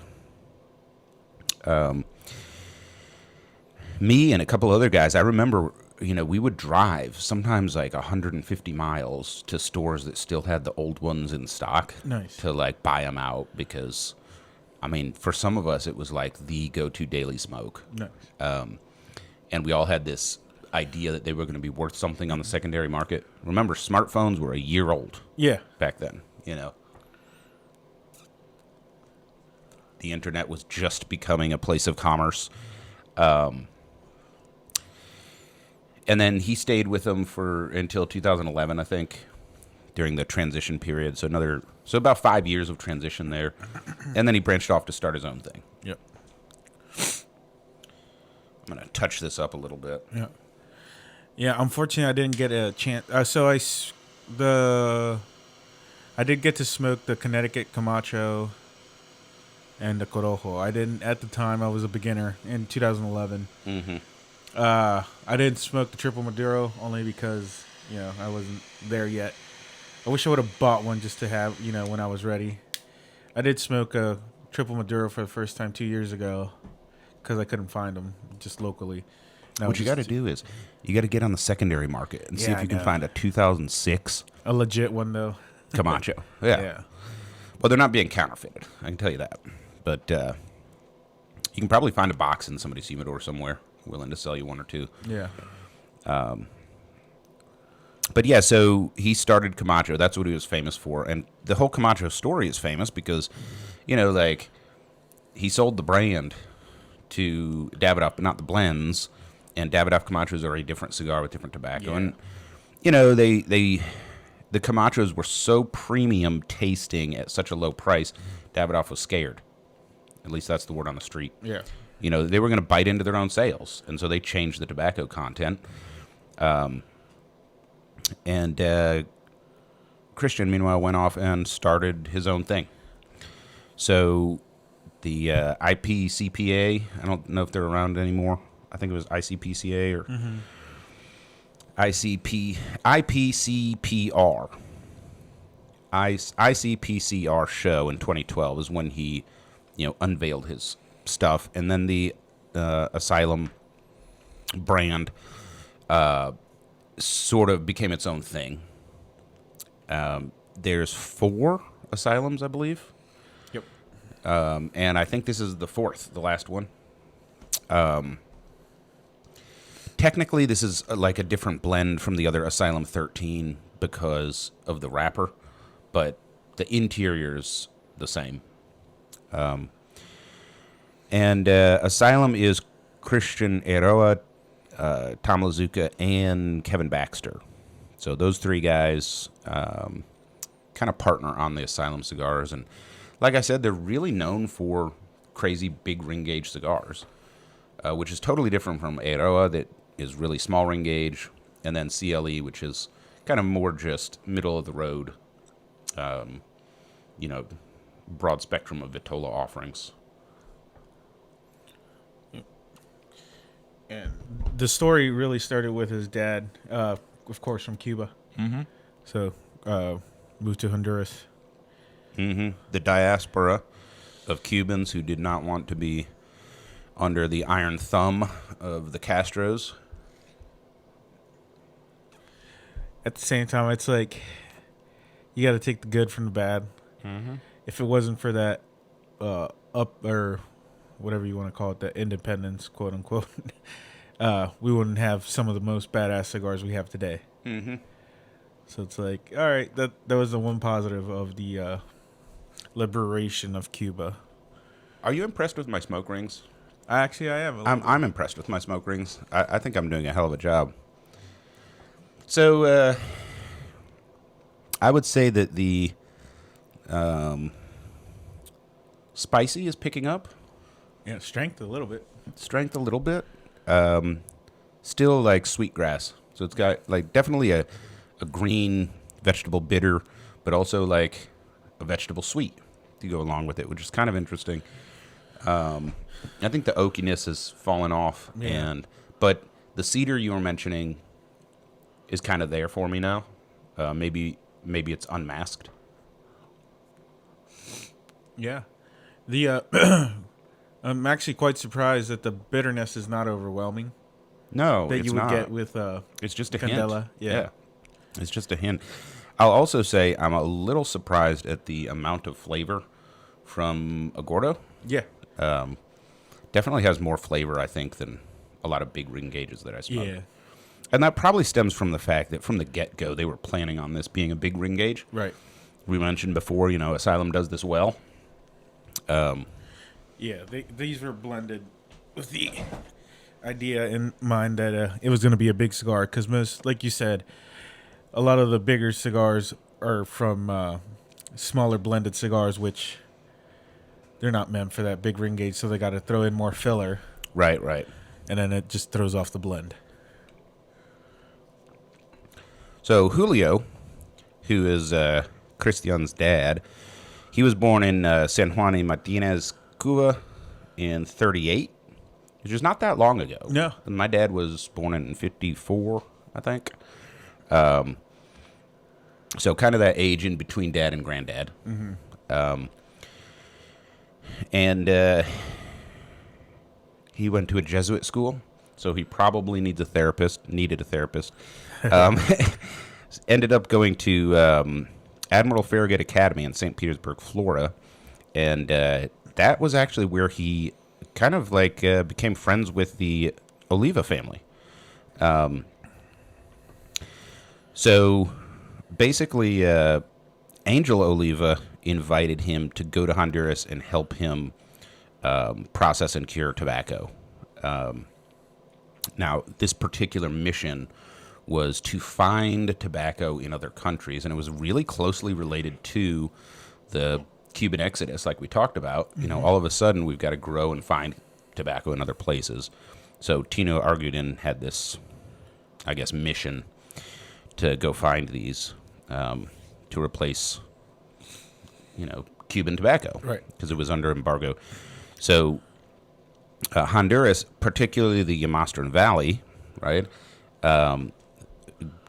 me and a couple other guys, I remember, we would drive sometimes like 150 miles to stores that still had the old ones in stock. Nice. To like buy them out because, I mean, for some of us, it was like the go-to daily smoke. Nice. And we all had this idea that they were going to be worth something on the secondary market. Remember, smartphones were a year old. Yeah. Back then, The internet was just becoming a place of commerce. And then he stayed with them until 2011, I think, during the transition period. So about 5 years of transition there. And then he branched off to start his own thing. Yep. I'm going to touch this up a little bit. Yeah. Yeah, unfortunately, I didn't get a chance. I did get to smoke the Connecticut Camacho and the Corojo. I didn't, at the time, I was a beginner in 2011. Mm-hmm. I didn't smoke the Triple Maduro only because, I wasn't there yet. I wish I would have bought one just to have, when I was ready. I did smoke a Triple Maduro for the first time 2 years ago because I couldn't find them just locally. What you got to do is you got to get on the secondary market and see if you can find a 2006. A legit one, though. Camacho. Yeah. Well, they're not being counterfeited. I can tell you that. But you can probably find a box in somebody's humidor somewhere willing to sell you one or two. Yeah. But yeah, so he started Camacho. That's what he was famous for. And the whole Camacho story is famous because, he sold the brand to Davidoff, but not the blends. And Davidoff Camachos are a different cigar with different tobacco. Yeah. And, the Camachos were so premium tasting at such a low price, Davidoff was scared. At least that's the word on the street. Yeah. They were going to bite into their own sales. And so they changed the tobacco content. And Christian, meanwhile, went off and started his own thing. So the IPCPA, I don't know if they're around anymore. I think it was ICPCA or IPCPR. ICPCR show in 2012 is when he, unveiled his stuff. And then the Asylum brand sort of became its own thing. There's 4 Asylums, I believe. Yep. And I think this is the 4th, the last one. Technically, this is like a different blend from the other Asylum 13 because of the wrapper, but the interior's the same. And Asylum is Christian Eiroa, Tom Lazuka, and Kevin Baxter. So those 3 guys kind of partner on the Asylum cigars. And like I said, they're really known for crazy big ring gauge cigars, which is totally different from Eiroa that is really small ring gauge, and then CLE, which is kind of more just middle of the road, broad spectrum of Vitola offerings. And the story really started with his dad, of course, from Cuba. Mm-hmm. So moved to Honduras. Mm-hmm. The diaspora of Cubans who did not want to be under the iron thumb of the Castros. At the same time, it's like you got to take the good from the bad. Mm-hmm. If it wasn't for that whatever you want to call it, the independence, quote unquote, we wouldn't have some of the most badass cigars we have today. Mm-hmm. So it's like, all right, that was the one positive of the liberation of Cuba. Are you impressed with my smoke rings? I am. I'm impressed with my smoke rings. I think I'm doing a hell of a job. So, I would say that the spicy is picking up. Yeah, strength a little bit. Still like sweetgrass. So it's got like definitely a green vegetable bitter, but also like a vegetable sweet to go along with it, which is kind of interesting. I think the oakiness has fallen off, but the cedar you were mentioning is kind of there for me now. Maybe it's unmasked. Yeah, the I'm actually quite surprised that the bitterness is not overwhelming. No, that you would get with it's just a Candela. hint. Yeah, it's just a hint. I'll also say I'm a little surprised at the amount of flavor from a Gordo. Yeah. Definitely has more flavor, I think, than a lot of big ring gauges that I smoke. Yeah. And that probably stems from the fact that from the get-go, they were planning on this being a big ring gauge. Right. We mentioned before, Asylum does this well. These were blended with the idea in mind that it was going to be a big cigar because most, like you said, a lot of the bigger cigars are from smaller blended cigars, which they're not meant for that big ring gauge, so they got to throw in more filler. Right. And then it just throws off the blend. So Julio, who is Christian's dad, he was born in San Juan y Martinez, Cuba in 1938, which is not that long ago. No. And my dad was born in 1954, I think. So kind of that age in between dad and granddad. Mm-hmm. And he went to a Jesuit school, so he probably needed a therapist. Ended up going to Admiral Farragut Academy in St. Petersburg, Florida, and that was actually where he kind of like became friends with the Oliva family. So basically, Angel Oliva invited him to go to Honduras and help him process and cure tobacco. Now, this particular mission was to find tobacco in other countries, and it was really closely related to the Cuban exodus, like we talked about. Mm-hmm. All of a sudden, we've got to grow and find tobacco in other places. So Tino Argudin had this, I guess, mission to go find these to replace, Cuban tobacco, right? Because it was under embargo. So Honduras, particularly the Yamastran Valley, right,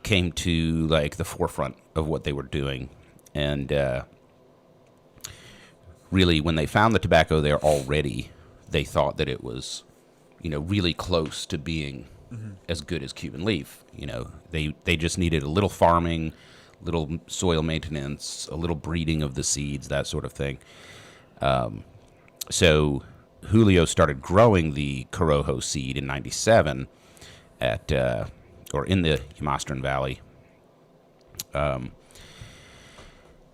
came to like the forefront of what they were doing, and really, when they found the tobacco there already, they thought that it was, really close to being as good as Cuban leaf. They just needed a little farming, little soil maintenance, a little breeding of the seeds, that sort of thing. So Julio started growing the Corojo seed in '97 in the Yamastran Valley. And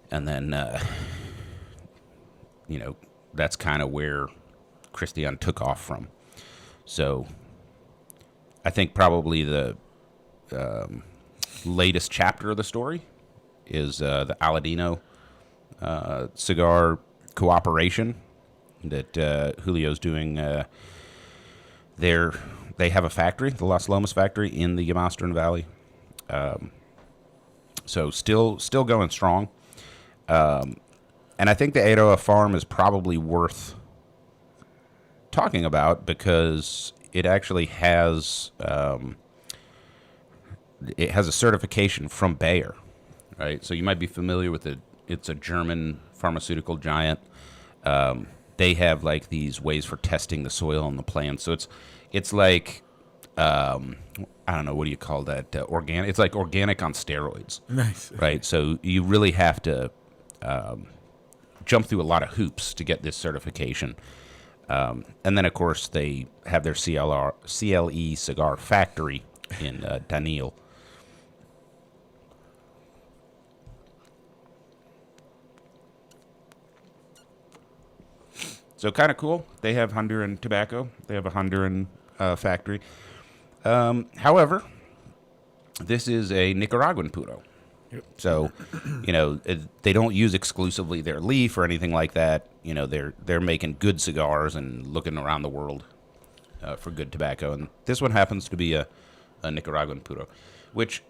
then, that's kind of where Christian took off from. So I think probably the latest chapter of the story is the Aladino cigar cooperation that Julio's doing. They have a factory, the Las Lomas factory, in the Yamastran Valley. So still going strong. And I think the Eiroa farm is probably worth talking about because it actually has a certification from Bayer, right? So you might be familiar with it. It's a German pharmaceutical giant. They have like these ways for testing the soil and the plants. So it's like I don't know, what do you call that? Organic. It's like organic on steroids. Nice. Right. So you really have to jump through a lot of hoops to get this certification. And then, of course, they have their CLE cigar factory in Danil. So kind of cool. They have Honduran tobacco. They have a Honduran factory. However, this is a Nicaraguan puro. Yep. So, they don't use exclusively their leaf or anything like that. They're making good cigars and looking around the world for good tobacco. And this one happens to be a Nicaraguan puro, which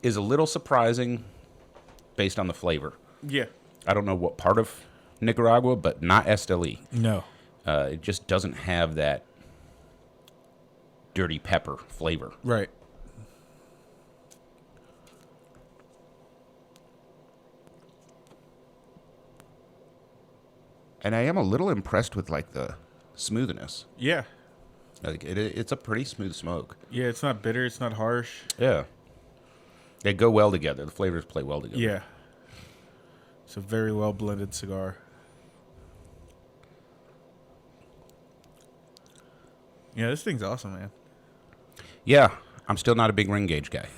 is a little surprising based on the flavor. Yeah. I don't know what part of Nicaragua, but not Esteli. No. It just doesn't have that dirty pepper flavor. Right. And I am a little impressed with like the smoothness. Yeah. Like it's a pretty smooth smoke. Yeah, it's not bitter. It's not harsh. Yeah. They go well together. The flavors play well together. Yeah. It's a very well blended cigar. Yeah, this thing's awesome, man. Yeah, I'm still not a big ring gauge guy.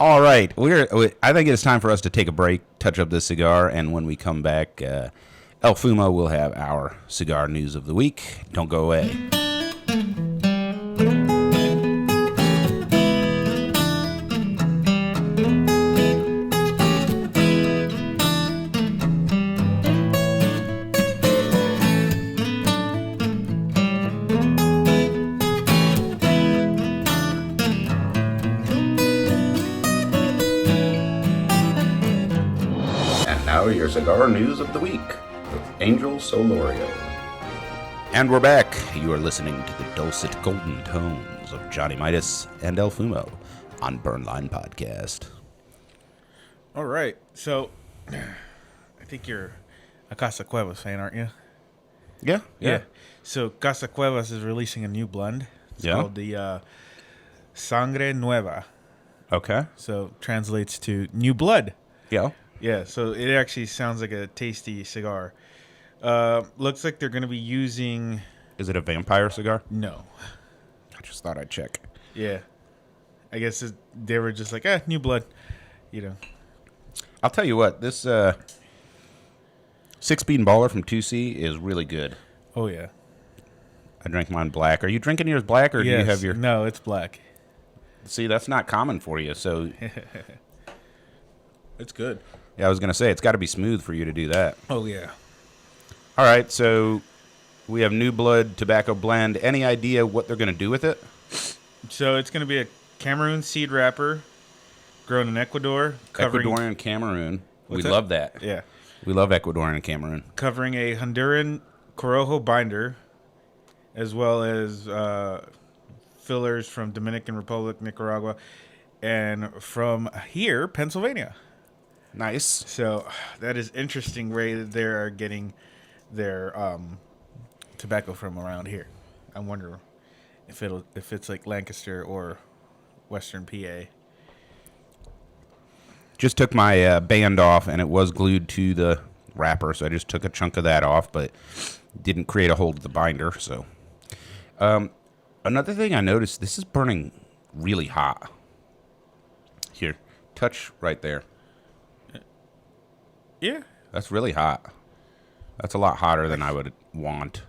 All right, I think it's time for us to take a break, touch up this cigar, and when we come back, El Fumo will have our cigar news of the week. Don't go away. Your cigar news of the week with Angel Solorio. And we're back. You are listening to the dulcet golden tones of Johnny Midas and El Fumo on Burnline Podcast. All right. So, I think you're a Casa Cuevas fan, aren't you? Yeah. So, Casa Cuevas is releasing a new blend. It's called the Sangre Nueva. Okay. So, translates to new blood. Yeah. Yeah, so it actually sounds like a tasty cigar. Looks like they're going to be using... Is it a vampire cigar? No. I just thought I'd check. Yeah. I guess they were just like, new blood. I'll tell you what, this 6-bean baller from 2C is really good. Oh, yeah. I drank mine black. Are you drinking yours black, or do you have your... No, it's black. See, that's not common for you, so... It's good. Yeah, I was going to say, it's got to be smooth for you to do that. Oh, yeah. All right, so we have New Blood Tobacco Blend. Any idea what they're going to do with it? So it's going to be a Cameroon seed wrapper grown in Ecuador. Ecuadorian Cameroon. We love that. Yeah. We love Ecuadorian Cameroon. Covering a Honduran Corojo binder, as well as fillers from Dominican Republic, Nicaragua, and from here, Pennsylvania. Nice. So that is interesting way that they are getting their tobacco from around here. I wonder if it's like Lancaster or Western PA. Just took my band off, and it was glued to the wrapper, so I just took a chunk of that off, but didn't create a hole to the binder. So another thing I noticed, this is burning really hot. Here, touch right there. Yeah. That's really hot. That's a lot hotter than I would want.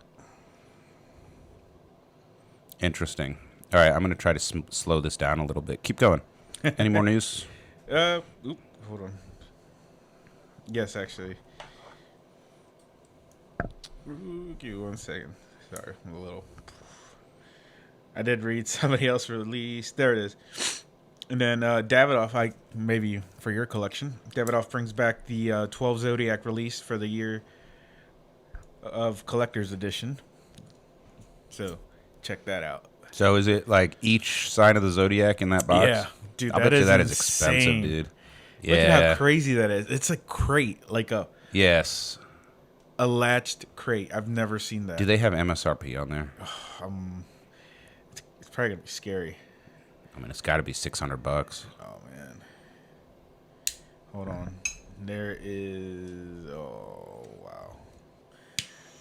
Interesting. All right, I'm going to try to slow this down a little bit. Keep going. Any more news? Hold on. Yes, actually. Give me 1 second. Sorry, I'm a little... I did read somebody else released. There it is. And then Davidoff, maybe for your collection, Davidoff brings back the 12 Zodiac release for the year of Collector's Edition. So check that out. So is it like each sign of the Zodiac in that box? Yeah, dude, I bet you that is expensive, dude. Yeah. Look at how crazy that is. It's a crate, like a latched crate. I've never seen that. Do they have MSRP on there? It's probably gonna be scary. I mean, it's got to be $600. Oh man, hold on. There is. Oh wow.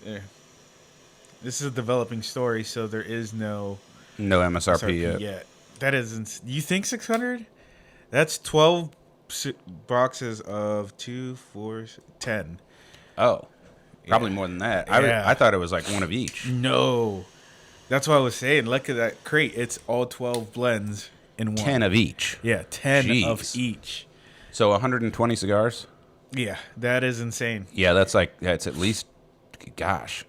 There. This is a developing story, so there is no MSRP yet. That is, you think 600? That's 12 boxes of 2, 4, 10. Oh, probably more than that. Yeah. I thought it was like one of each. No, that's what I was saying. Look at that crate. It's all 12 blends in one. 10 of each. Yeah, 10 Jeez. of each. So 120 cigars. Yeah, that is insane. Yeah, that's at least, gosh,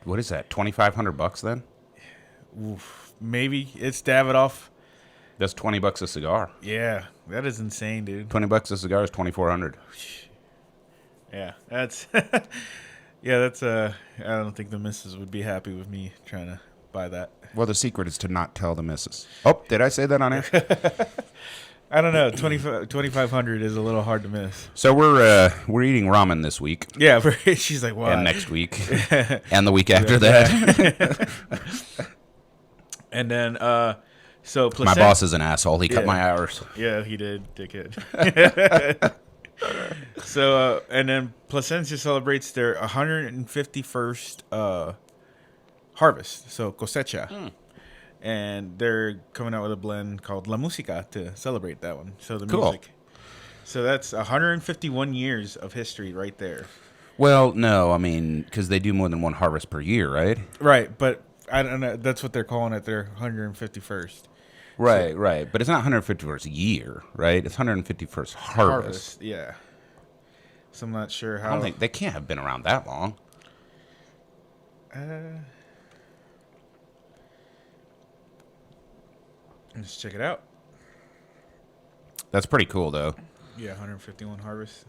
what is that? $2,500 then? Oof. Maybe it's Davidoff. That's $20 a cigar. Yeah, that is insane, dude. $20 a cigar is $2,400. Yeah, that's that's I don't think the missus would be happy with me trying to buy that. Well, the secret is to not tell the missus. Oh, did I say that on air? I don't know. 2,500 is a little hard to miss. So we're eating ramen this week. Yeah, she's like, why? And next week. And the week after that. And then so my boss is an asshole. He cut my hours. Yeah, he did, dickhead. So and then Plasencia celebrates their 151st harvest, so cosecha. And they're coming out with a blend called La Música to celebrate that one. So the music. So that's 151 years of history right there. Well, no, I mean, because they do more than one harvest per year, right? Right, but I don't know. That's what they're calling it. Their 151st. Right, right. But it's not 151st year, right? It's 151st harvest. Yeah. So I'm not sure how. I don't think they can't have been around that long. Let's check it out. That's pretty cool, though. Yeah, 151 harvest.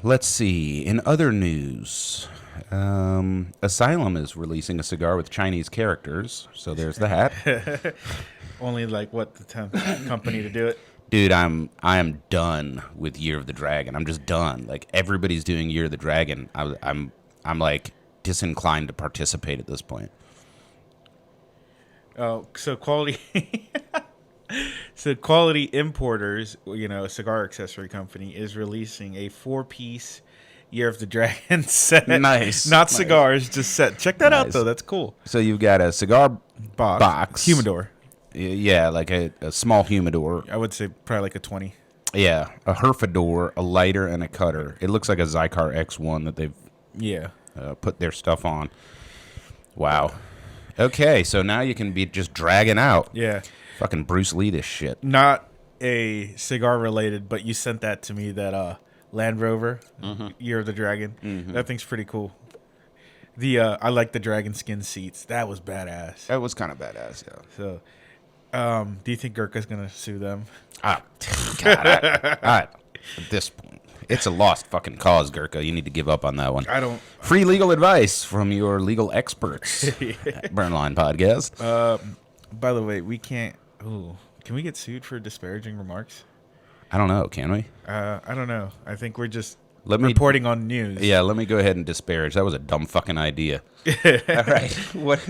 Let's see. In other news, Asylum is releasing a cigar with Chinese characters. So there's that. Only like what the 10th company to do it. Dude, I am done with Year of the Dragon. I'm just done. Like everybody's doing Year of the Dragon. I'm like disinclined to participate at this point. Oh, so quality. So Quality Importers, a cigar accessory company, is releasing a 4-piece Year of the Dragon set. Nice. Not cigars, just set. Check that out, though. That's cool. So you've got a cigar box. Humidor. Yeah, like a small humidor. I would say probably like a 20. Yeah, a herfador, a lighter, and a cutter. It looks like a Zycar X1 that they've put their stuff on. Wow. Okay, so now you can be just dragging out. Yeah. Fucking Bruce Lee this shit. Not a cigar related, but you sent that to me, that Land Rover, Year of the Dragon. Mm-hmm. That thing's pretty cool. I like the dragon skin seats. That was badass. That was kind of badass, yeah. So, do you think Gurkha's going to sue them? God, at this point, it's a lost fucking cause, Gurkha. You need to give up on that one. I don't. Free legal advice from your legal experts at Burnline Podcast. By the way, we can't. Ooh, can we get sued for disparaging remarks? I don't know. Can we? I don't know. I think we're just reporting on news. Yeah, let me go ahead and disparage. That was a dumb fucking idea. All right. What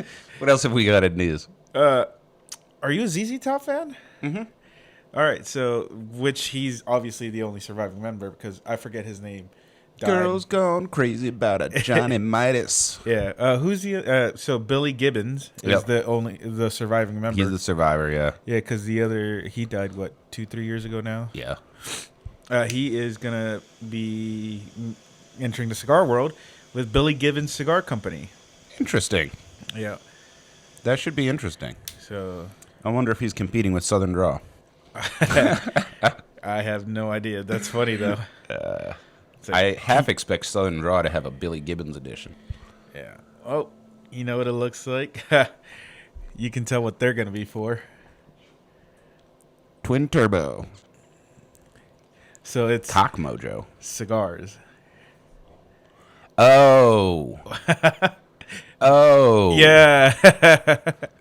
else have we got in news? Are you a ZZ Top fan? Mm-hmm. All right. So, which he's obviously the only surviving member because I forget his name. Died. Girls gone crazy about a Johnny Midas. Yeah. Who's the? So Billy Gibbons is the surviving member. He's the survivor. Yeah. Yeah, because he died 2-3 years ago now. Yeah. He is gonna be entering the cigar world with Billy Gibbons Cigar Company. Interesting. Yeah. That should be interesting. So I wonder if he's competing with Southern Draw. I have no idea. That's funny though. I half expect Southern Draw to have a Billy Gibbons edition. Yeah. Oh, you know what it looks like? You can tell what they're going to be for. Twin Turbo. So it's Cock Mojo. Cigars. Oh. Oh. Yeah.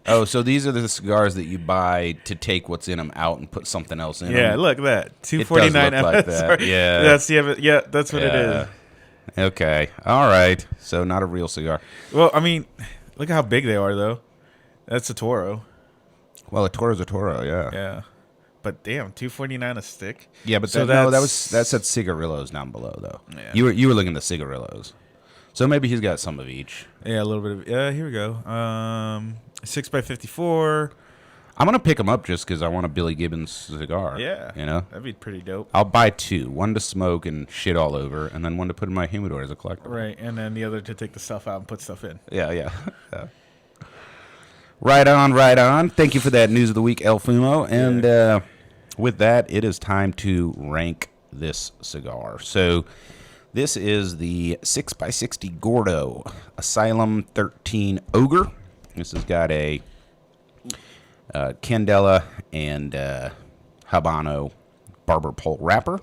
Oh, so these are the cigars that you buy to take what's in them out and put something else in them. Yeah, look at that. $249. It does look like that. Yeah. That's what it is. Okay. All right. So not a real cigar. Well, I mean, look how big they are, though. That's a Toro. Well, a Toro's a Toro, yeah. Yeah. But damn, $249 a stick. Yeah, but that said cigarillos down below, though. Yeah. You were looking at the cigarillos. So maybe he's got some of each. Yeah, a little bit of. Yeah, here we go. 6x54. I'm gonna pick him up just because I want a Billy Gibbons cigar. Yeah, that'd be pretty dope. I'll buy 2, one to smoke and shit all over, and then one to put in my humidor as a collector. Right, and then the other to take the stuff out and put stuff in. Yeah. Right on. Thank you for that news of the week, El Fumo. And with that, it is time to rank this cigar. So this is the 6x60 Gordo Asylum 13 Ogre. This has got a Candela and Habano barber pole wrapper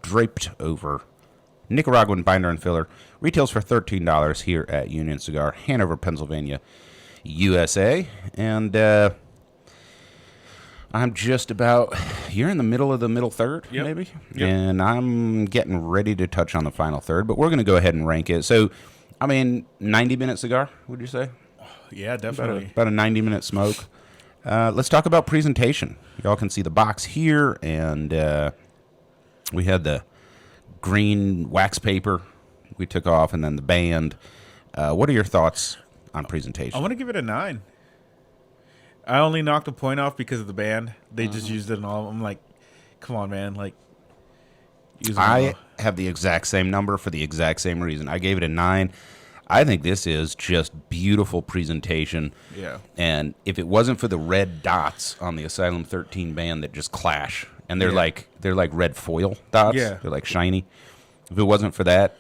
draped over Nicaraguan binder and filler. Retails for $13 here at Union Cigar, Hanover, Pennsylvania, USA. And I'm just about, you're in the middle of the middle third, maybe? Yep. And I'm getting ready to touch on the final third, but we're going to go ahead and rank it. So, 90-minute cigar, would you say? Yeah, definitely. About a 90-minute smoke. Let's talk about presentation. Y'all can see the box here, and we had the green wax paper we took off, and then the band. What are your thoughts on presentation? I want to give it a 9. I only knocked a point off because of the band. They just used it in all. I'm like, come on, man. Like, I have the exact same number for the exact same reason. I gave it a 9. I think this is just beautiful presentation. Yeah. And if it wasn't for the red dots on the Asylum 13 band that just clash, and they're like red foil dots. Yeah. They're like shiny. If it wasn't for that,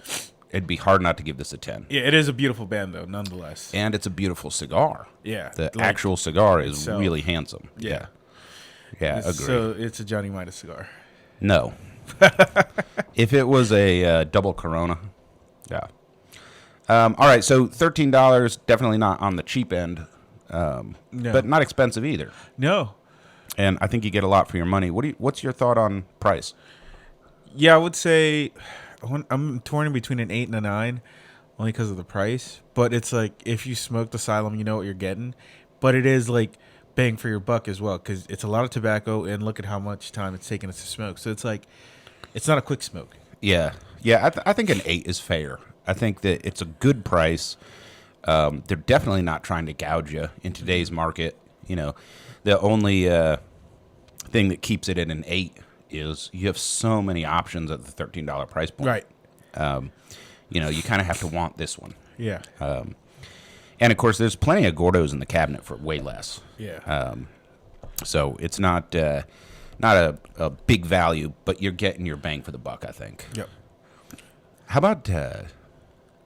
it'd be hard not to give this a 10. Yeah, it is a beautiful band though, nonetheless. And it's a beautiful cigar. Yeah. The actual cigar is really handsome. Yeah. Yeah, agree. So it's a Johnny Midas cigar. No. If it was a double Corona, yeah. All right, so $13, definitely not on the cheap end, No. but not expensive either. No. And I think you get a lot for your money. What's your thought on price? Yeah, I would say I'm torn between an 8 and a 9, only because of the price. But it's like if you smoked Asylum, you know what you're getting. But it is like bang for your buck as well, because it's a lot of tobacco, and look at how much time it's taken us to smoke. So it's like it's not a quick smoke. Yeah. I think an 8 is fair. I think that it's a good price. They're definitely not trying to gouge you in today's market. You know, the only thing that keeps it at an 8 is you have so many options at the $13 price point. Right. You kind of have to want this one. Yeah. And of course, there's plenty of Gordos in the cabinet for way less. Yeah. So it's not a big value, but you're getting your bang for the buck, I think. Yep. How about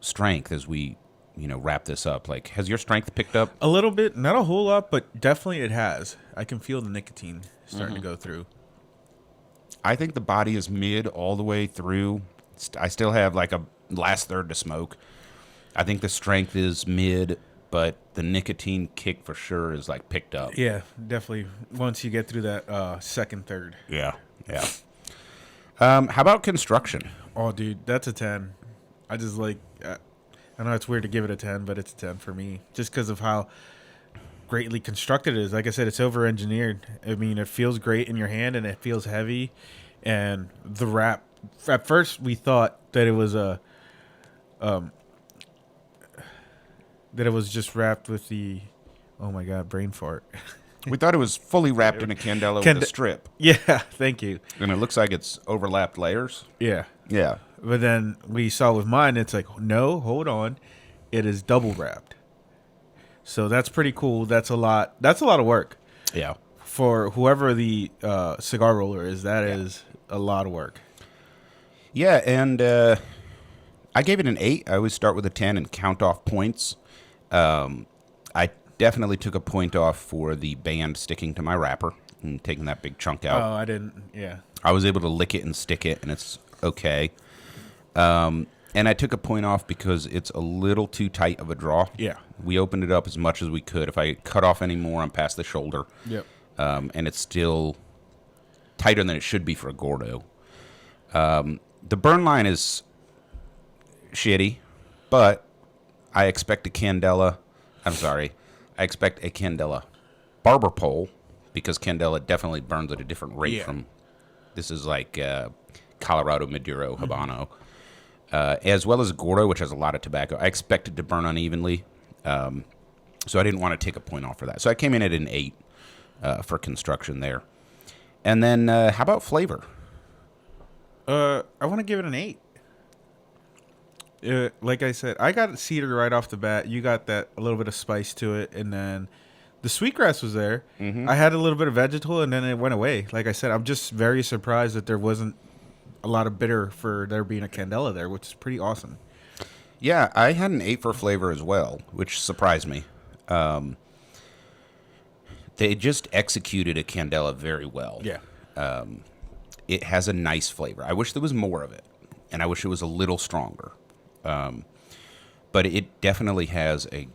strength as we, wrap this up? Like, has your strength picked up? A little bit, not a whole lot, but definitely it has. I can feel the nicotine starting to go through. I think the body is mid all the way through. I still have like a last third to smoke. I think the strength is mid, but the nicotine kick for sure is like picked up. Yeah, definitely. Once you get through that second, third. Yeah. How about construction? Oh, dude, that's a 10. I just like, I know it's weird to give it a 10, but it's a 10 for me. Just because of how greatly constructed it is. Like I said, it's over-engineered. I mean, it feels great in your hand, and it feels heavy. And the wrap, at first we thought that it was just wrapped with the, oh my God, brain fart. We thought it was fully wrapped in a Candela with a strip. Yeah, thank you. And it looks like it's overlapped layers. Yeah. Yeah. But then we saw with mine, it's like, no, hold on. It is double wrapped. So that's pretty cool. That's a lot of work. Yeah. For whoever the cigar roller is, that is a lot of work. Yeah, and I gave it an 8. I always start with a 10 and count off points. I definitely took a point off for the band sticking to my wrapper and taking that big chunk out. Oh, I didn't. Yeah. I was able to lick it and stick it, and it's okay. And I took a point off because it's a little too tight of a draw. Yeah. We opened it up as much as we could. If I cut off any more, I'm past the shoulder. Yep. And it's still tighter than it should be for a Gordo. The burn line is shitty, but I expect a Candela barber pole, because Candela definitely burns at a different rate from, this is like Colorado Maduro Habano. as well as Gordo, which has a lot of tobacco. I expected to burn unevenly, so I didn't want to take a point off for that. So I came in at an 8 for construction there. And then how about flavor? I want to give it an 8. Like I said, I got cedar right off the bat. You got that a little bit of spice to it, and then the sweetgrass was there. Mm-hmm. I had a little bit of vegetal, and then it went away. Like I said, I'm just very surprised that there wasn't a lot of bitter for there being a candela there, which is pretty awesome. Yeah, I had an 8 for flavor as well, which surprised me. They just executed a candela very well. Yeah. It has a nice flavor. I wish there was more of it, and I wish it was a little stronger. But it definitely has a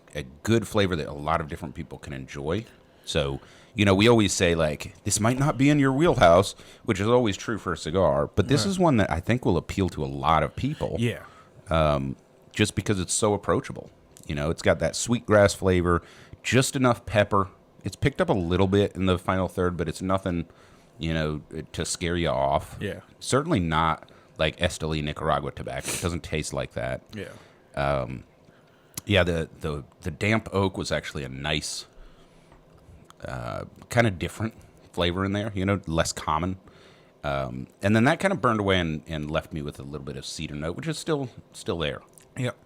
good flavor that a lot of different people can enjoy. So, we always say, like, this might not be in your wheelhouse, which is always true for a cigar, but this is one that I think will appeal to a lot of people. Yeah. Just because it's so approachable. It's got that sweetgrass flavor, just enough pepper. It's picked up a little bit in the final third, but it's nothing, to scare you off. Yeah. Certainly not like Esteli Nicaragua tobacco. It doesn't taste like that. Yeah. The damp oak was actually a nice, kind of different flavor in there, less common. And then that kind of burned away and left me with a little bit of cedar note, which is still there. Yep.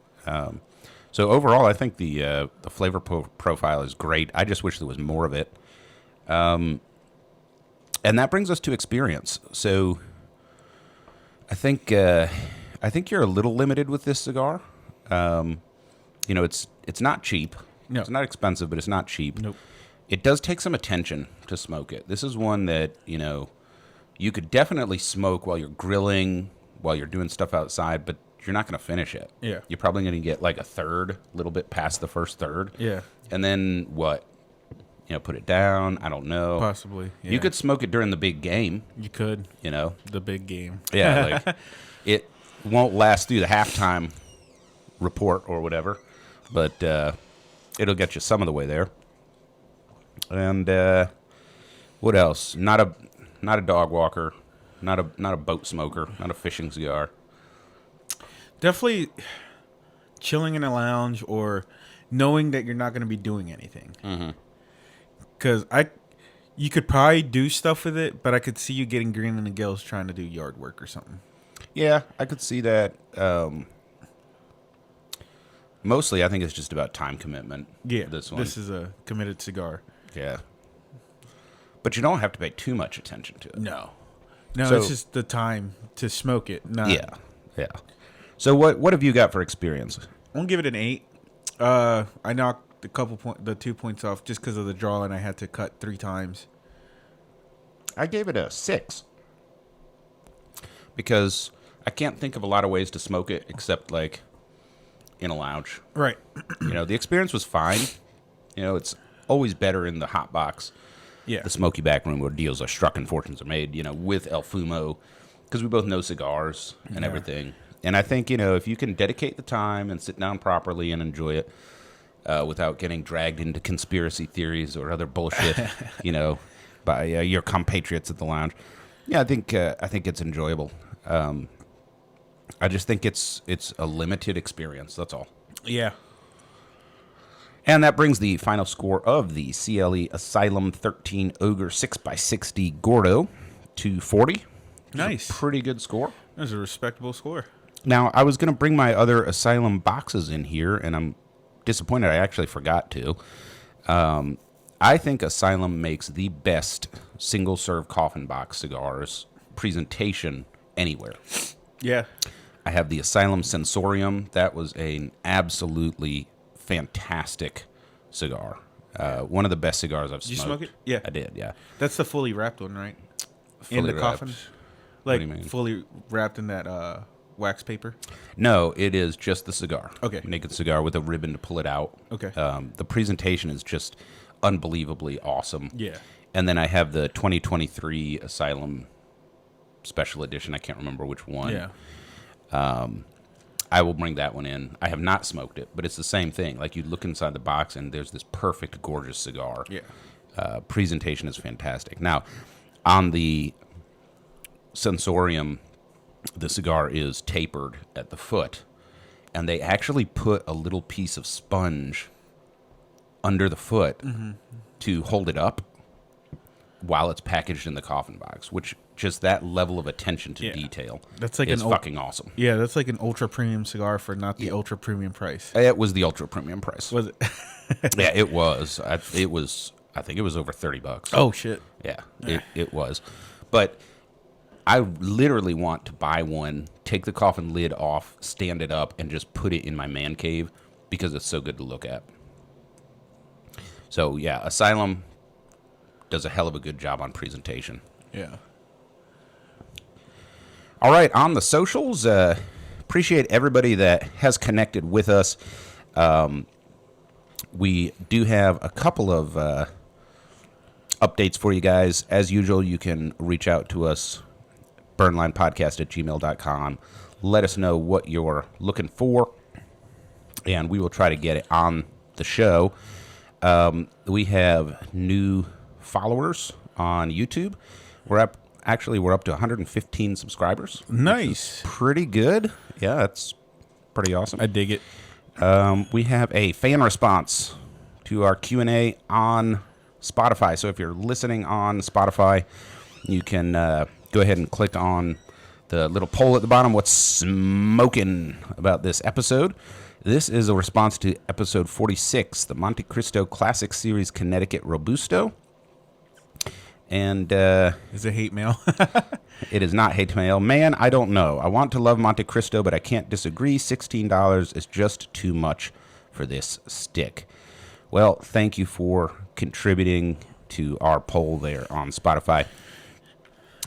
So overall, I think the flavor profile is great. I just wish there was more of it. And that brings us to experience. So I think you're a little limited with this cigar. It's not cheap. No. It's not expensive, but it's not cheap. Nope. It does take some attention to smoke it. This is one that, you could definitely smoke while you're grilling, while you're doing stuff outside, but you're not going to finish it. Yeah. You're probably going to get like a third, a little bit past the first third. Yeah. And then what? Put it down. I don't know. Possibly. Yeah. You could smoke it during the big game. You could. The big game. Yeah. Like it won't last through the halftime report or whatever, but it'll get you some of the way there. And what else? Not a dog walker, not a boat smoker, not a fishing cigar. Definitely chilling in a lounge or knowing that you're not going to be doing anything. Because you could probably do stuff with it, but I could see you getting green in the gills trying to do yard work or something. Yeah, I could see that. Mostly, I think it's just about time commitment. Yeah, this one. This is a committed cigar. Yeah. But you don't have to pay too much attention to it. No, it's just the time to smoke it. Yeah. So what have you got for experience? I'm gonna give it an 8. I knocked the 2 points off just because of the draw, and I had to cut 3 times. I gave it a 6 because I can't think of a lot of ways to smoke it except like in a lounge. Right. The experience was fine. It's always better in the hot box. Yeah. The smoky back room where deals are struck and fortunes are made, with El Fumo, because we both know cigars and everything. And I think, if you can dedicate the time and sit down properly and enjoy it without getting dragged into conspiracy theories or other bullshit, by your compatriots at the lounge. Yeah, I think it's enjoyable. I just think it's a limited experience. That's all. Yeah. And that brings the final score of the CLE Asylum 13 Ogre 6x60 Gordo to 40. Nice. Pretty good score. That's a respectable score. Now, I was going to bring my other Asylum boxes in here, and I'm disappointed I actually forgot to. I think Asylum makes the best single-serve coffin box cigars presentation anywhere. Yeah. I have the Asylum Sensorium. That was an absolutely fantastic cigar. One of the best cigars I've smoked. Did you smoke it? Yeah. I did, yeah. That's the fully wrapped one, right? Fully in the wrapped. coffin? What do you mean? Fully wrapped in that wax paper? No, it is just the cigar. Okay. Naked cigar with a ribbon to pull it out. Okay. The presentation is just unbelievably awesome. Yeah. And then I have the 2023 Asylum Special Edition. I can't remember which one. Yeah. I will bring that one in. I have not smoked it, but it's the same thing. Like, you look inside the box, and there's this perfect, gorgeous cigar. Yeah. Presentation is fantastic. Now, on the Sensorium, the cigar is tapered at the foot, and they actually put a little piece of sponge under the foot to hold it up while it's packaged in the coffin box, which just that level of attention to detail that's like is fucking awesome. Yeah, that's like an ultra premium cigar for not the ultra premium price. It was the ultra premium price. Was it? Yeah, it was. I think it was over $30. Oh shit. Yeah, it was. But I literally want to buy one, take the coffin lid off, stand it up, and just put it in my man cave because it's so good to look at. So yeah, Asylum does a hell of a good job on presentation. Yeah. All right, on the socials, appreciate everybody that has connected with us. We do have a couple of updates for you guys. As usual, you can reach out to us, burnlinepodcast@gmail.com. Let us know what you're looking for, and we will try to get it on the show. We have new followers on YouTube. We're up to 115 subscribers. Nice. Pretty good. Yeah, that's pretty awesome. I dig it. We have a fan response to our Q&A on Spotify. So if you're listening on Spotify, you can go ahead and click on the little poll at the bottom. What's smoking about this episode? This is a response to episode 46, the Monte Cristo Classic Series Connecticut Robusto. And is it hate mail? It is not hate mail. Man, I don't know. I want to love Monte Cristo, but I can't disagree. $16 is just too much for this stick. Well, thank you for contributing to our poll there on Spotify.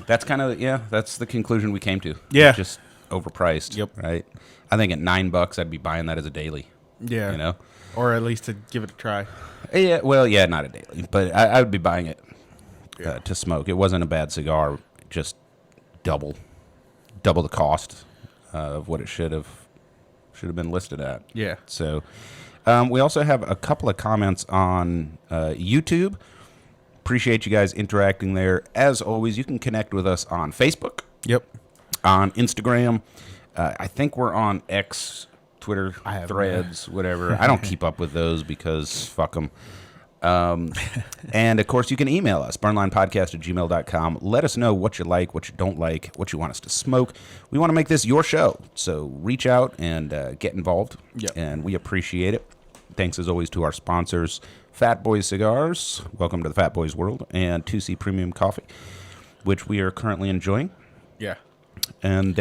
That's kind of, that's the conclusion we came to. Yeah. It's just overpriced. Yep. Right? I think at $9, I'd be buying that as a daily. Yeah. You know? Or at least to give it a try. Yeah, well, yeah, not a daily, but I would be buying it to smoke. It wasn't a bad cigar, just double the cost of what it should have been listed at. Yeah. So we also have a couple of comments on YouTube. Appreciate you guys interacting there. As always, you can connect with us on Facebook. Yep. On Instagram. I think we're on X, Twitter, Threads, whatever. I don't keep up with those because fuck them. And, of course, you can email us, burnlinepodcast@gmail.com. Let us know what you like, what you don't like, what you want us to smoke. We want to make this your show, so reach out and get involved, and we appreciate it. Thanks, as always, to our sponsors, Fat Boys Cigars, welcome to the Fat Boys world, and 2C Premium Coffee, which we are currently enjoying. Yeah. And,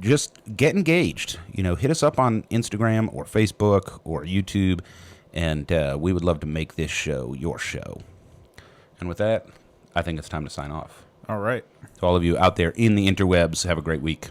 just get engaged. Hit us up on Instagram or Facebook or YouTube. And we would love to make this show your show. And with that, I think it's time to sign off. All right. To all of you out there in the interwebs, have a great week.